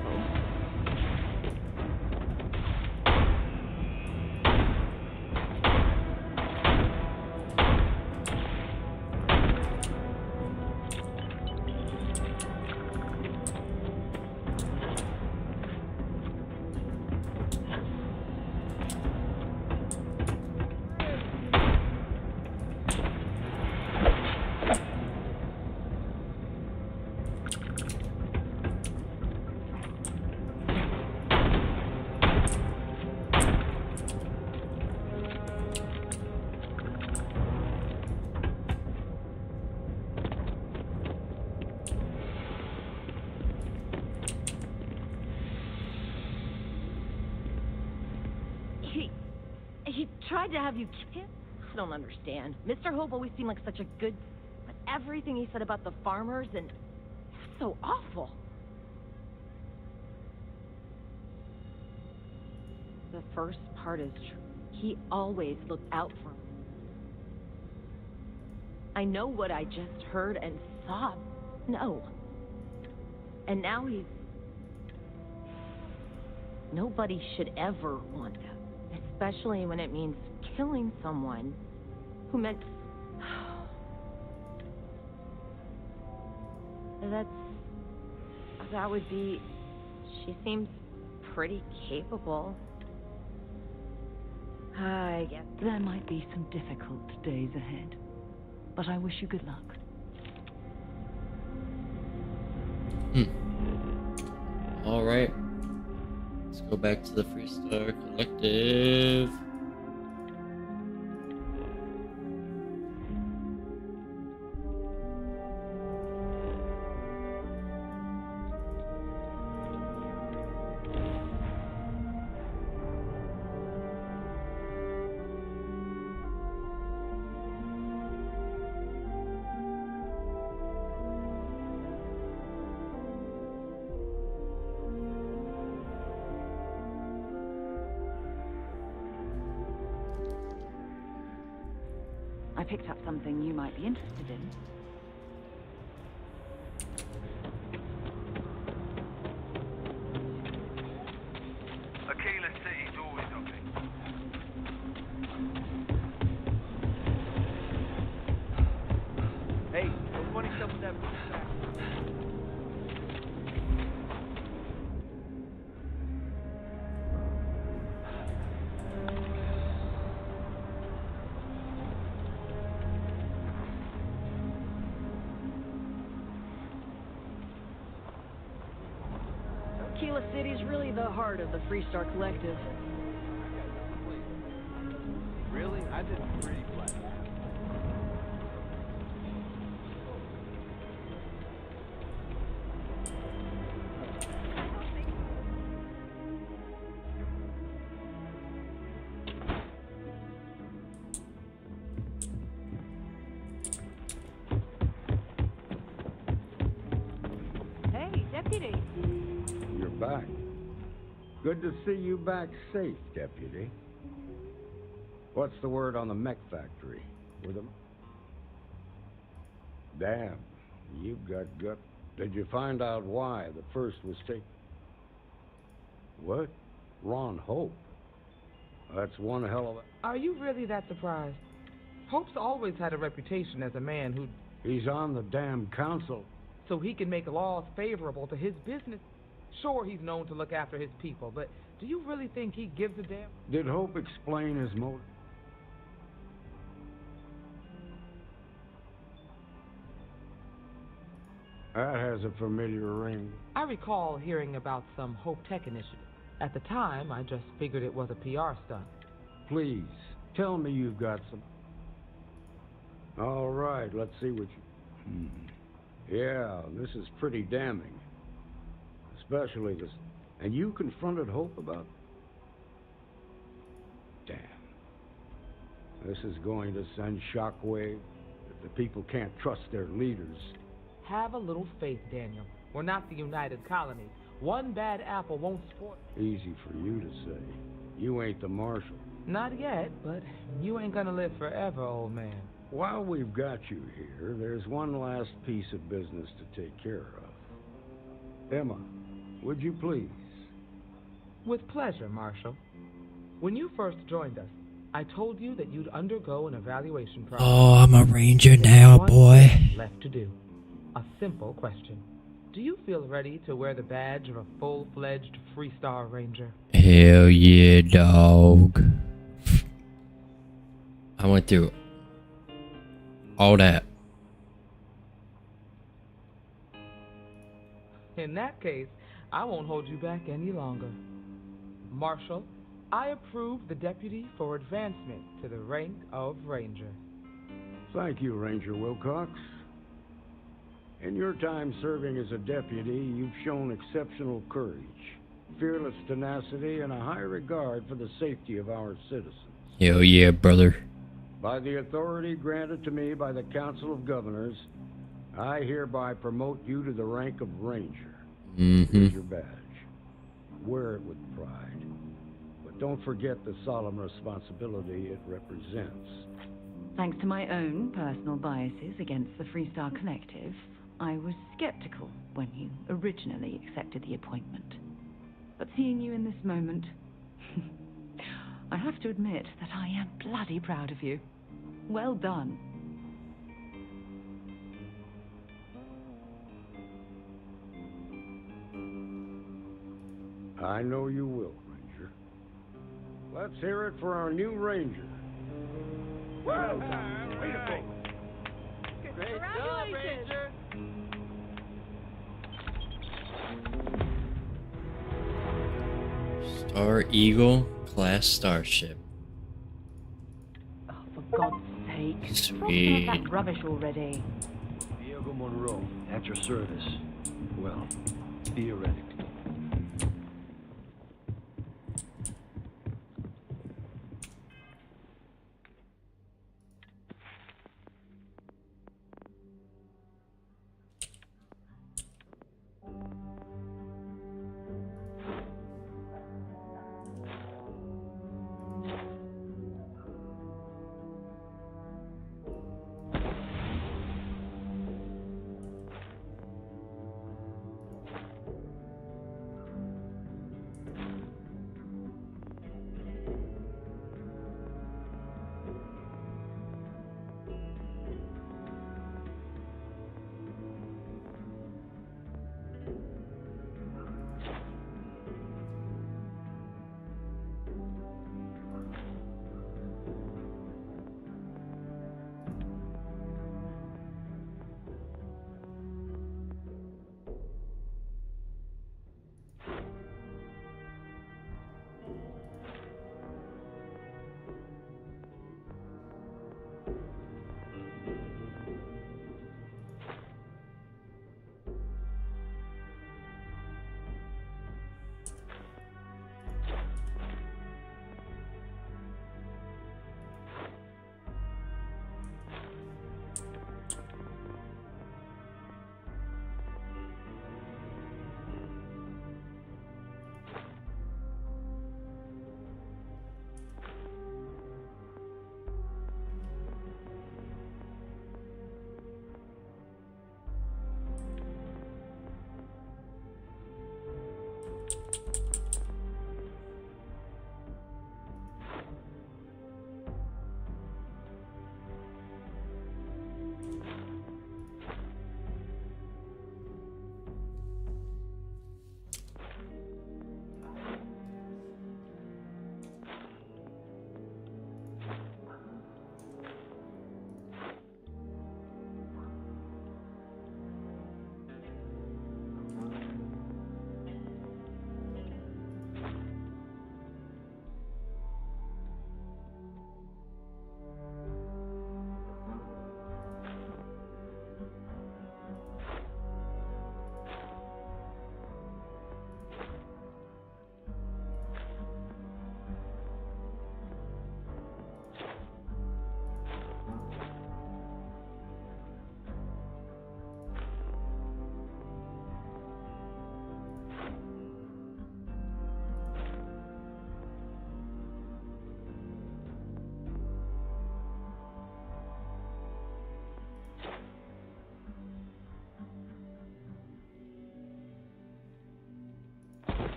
He tried to have you killed? I don't understand. Mr. Hope always seemed like such a good... But everything he said about the farmers and... so awful. The first part is true. He always looked out for me. I know what I just heard and saw. No. And now he's... Nobody should ever want that. Especially when it means killing someone who meant... That would be... She seems pretty capable. I guess... There might be some difficult days ahead, but I wish you good luck. Alright. Let's go back to the Freestar Collective. I picked up something you might be interested in. Aquila City's always open. Hey, no funny stuff with that sack. Umbrella City's really the heart of the Freestar Collective. Really? I did pretty flat. Hey, Deputy. You're back. Good to see you back safe, Deputy. What's the word on the mech factory? With them? Damn, you've got gut. Did you find out why the first was taken? What? Ron Hope? That's one hell of a... Are you really that surprised? Hope's always had a reputation as a man who... He's on the damn council. So he can make laws favorable to his business. Sure, he's known to look after his people, but do you really think he gives a damn? Did Hope explain his motive? That has a familiar ring. I recall hearing about some Hope Tech initiative. At the time, I just figured it was a PR stunt. Please, tell me you've got some... All right, let's see what you... Yeah, this is pretty damning. Especially this... And you confronted Hope about... Damn. This is going to send shockwave. If the people can't trust their leaders... Have a little faith, Daniel. We're not the United Colonies. One bad apple won't spoil... Easy for you to say. You ain't the marshal. Not yet, but you ain't gonna live forever, old man. While we've got you here, there's one last piece of business to take care of. Emma, would you please? With pleasure, Marshal. When you first joined us, I told you that you'd undergo an evaluation process. Oh, I'm a ranger now, boy. Left to do. A simple question. Do you feel ready to wear the badge of a full-fledged Freestar Ranger? Hell yeah, dog. I went through all that. In that case, I won't hold you back any longer. Marshal, I approve the deputy for advancement to the rank of Ranger. Thank you, Ranger Wilcox. In your time serving as a deputy, you've shown exceptional courage, fearless tenacity, and a high regard for the safety of our citizens. Hell yeah, brother. By the authority granted to me by the Council of Governors, I hereby promote you to the rank of Ranger. Here's your badge. Wear it with pride. But don't forget the solemn responsibility it represents. Thanks to my own personal biases against the Freestar Collective, I was skeptical when you originally accepted the appointment. But seeing you in this moment, I have to admit that I am bloody proud of you. Well done. I know you will, Ranger. Let's hear it for our new Ranger. Well done. Way to go. Great job, Ranger. Star Eagle class starship. Oh, for God's sake. Sweet. Stop that rubbish already. Diego Monroe, at your service. Well, theoretically.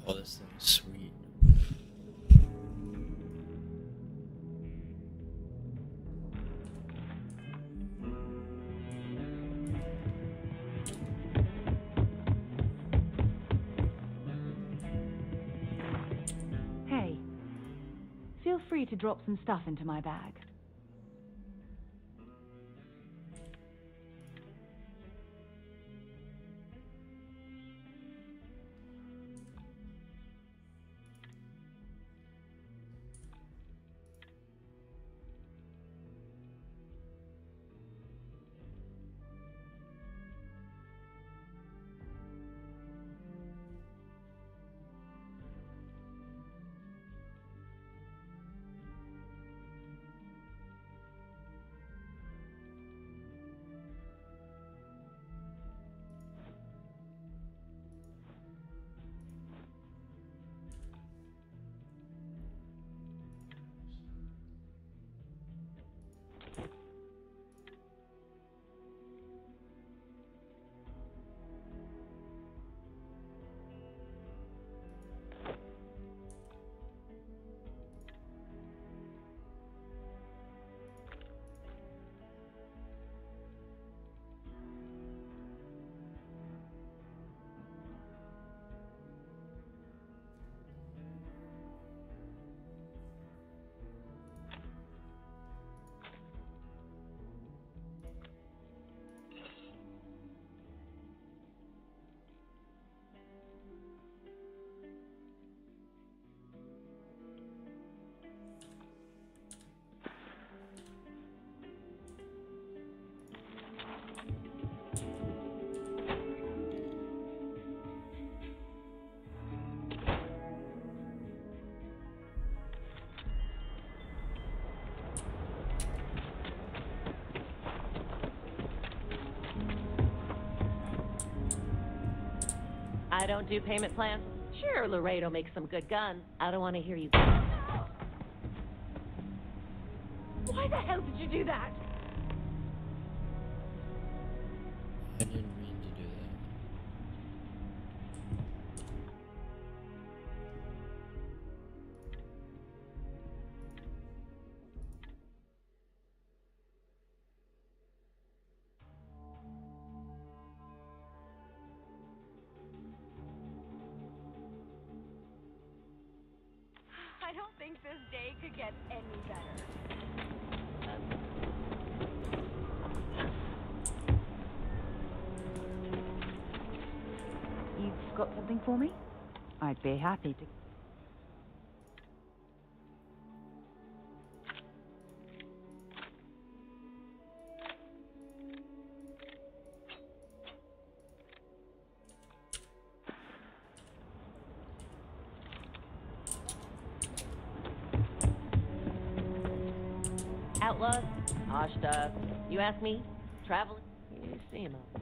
Oh, this thing is sweet. Hey, feel free to drop some stuff into my bag. I don't do payment plans. Sure, Laredo makes some good guns. I don't want to hear you. Why the hell did you do that? I didn't mean to do that. I don't think this day could get any better. You've got something for me? I'd be happy to. Outlaws, Ashta. You ask me, traveling, you see him up.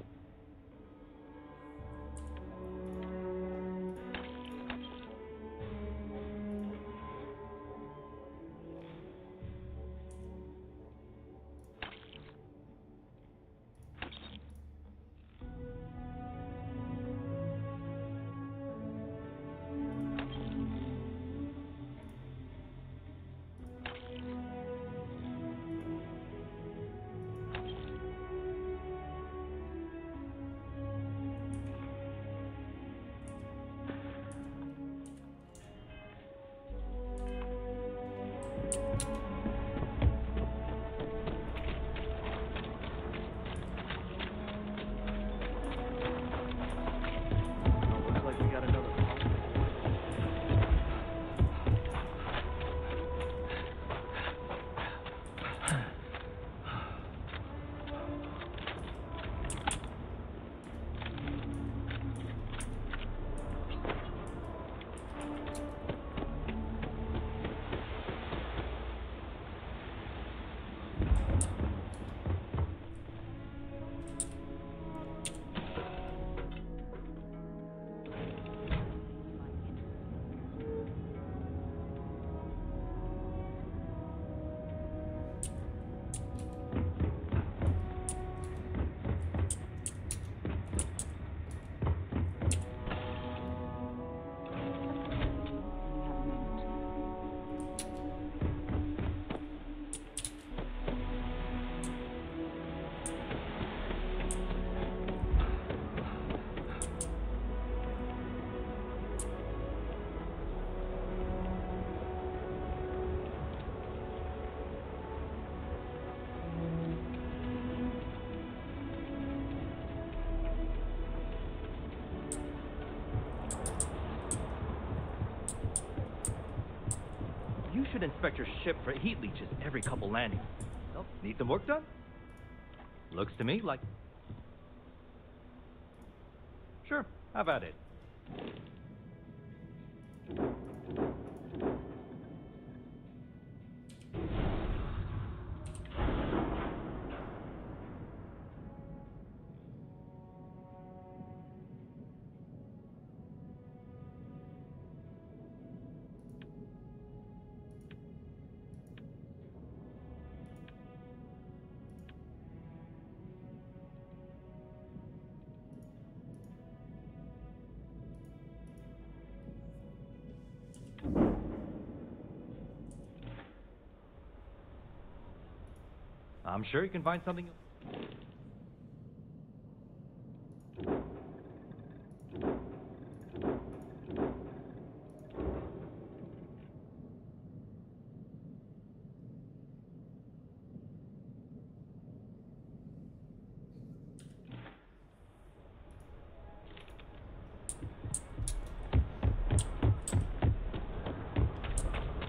should inspect your ship for heat leeches every couple landings. Oh, need some work done? Looks to me like... Sure, how about it? I'm sure you can find something.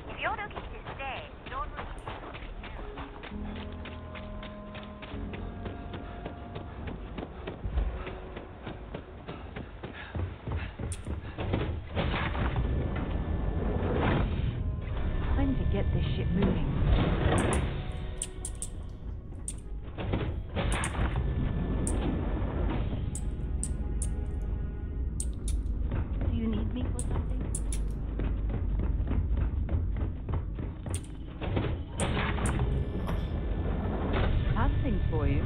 If you're looking to stay, don't Time to get this ship moving. Do you need me for something? Have things for you.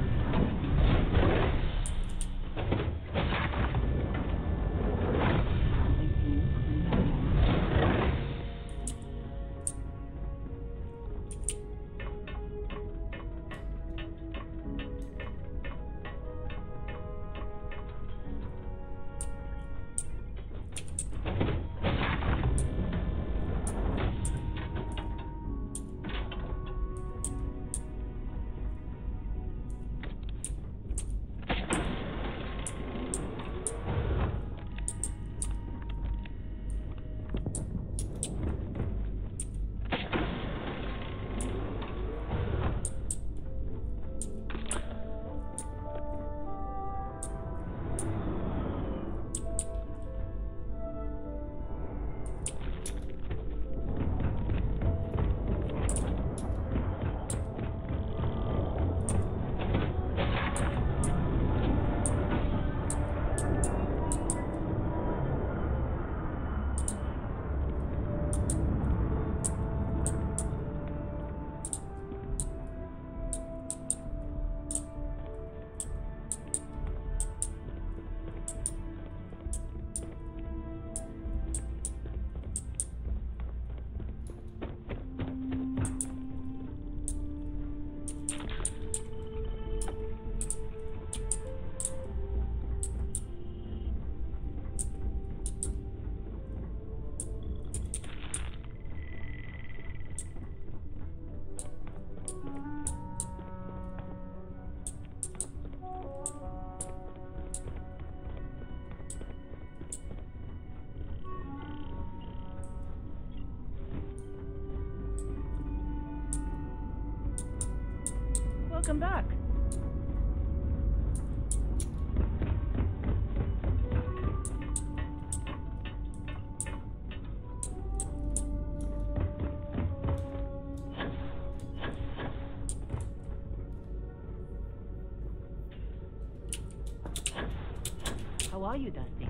Welcome back. How are you, Dusty?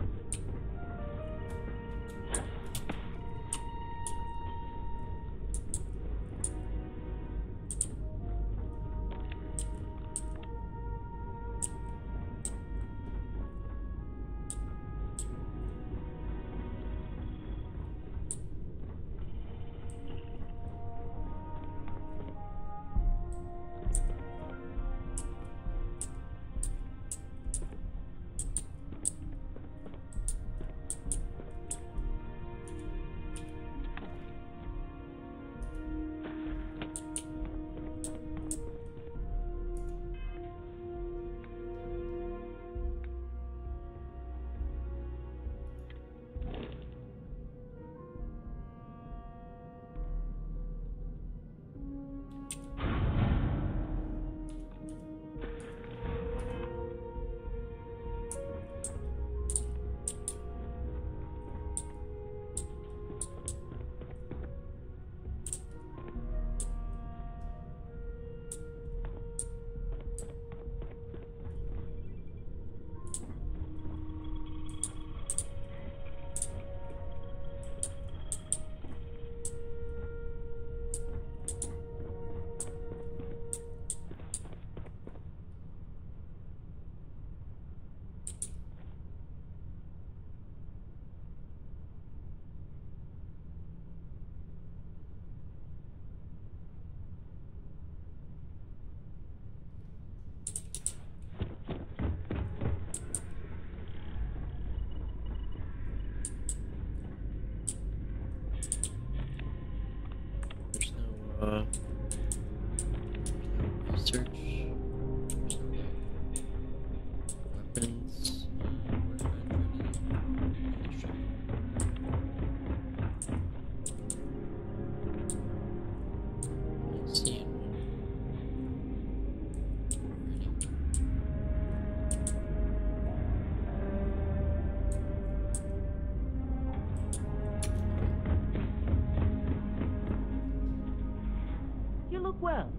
well.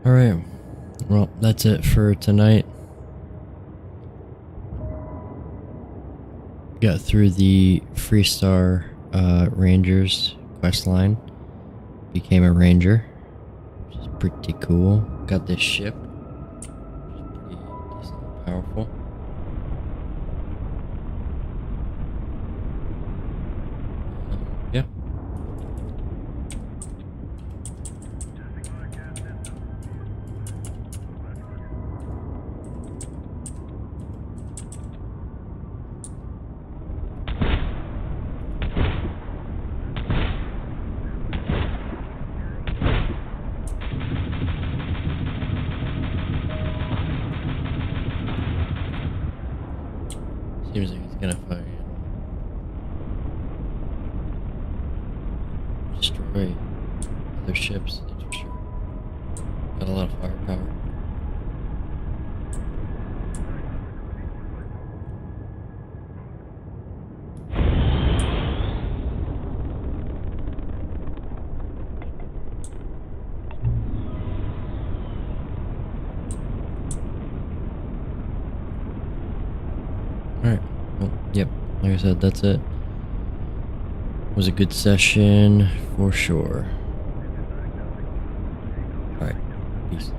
Alright, well, that's it for tonight. Got through the Freestar Rangers quest line. Became a ranger, which is pretty cool. Got this ship, which is pretty decently powerful. Yeah. Seems like it's gonna fucking destroy other ships, that's for sure. Got a lot of firepower. Alright, well, yep, like I said, that's it. Was a good session, for sure. Alright, peace.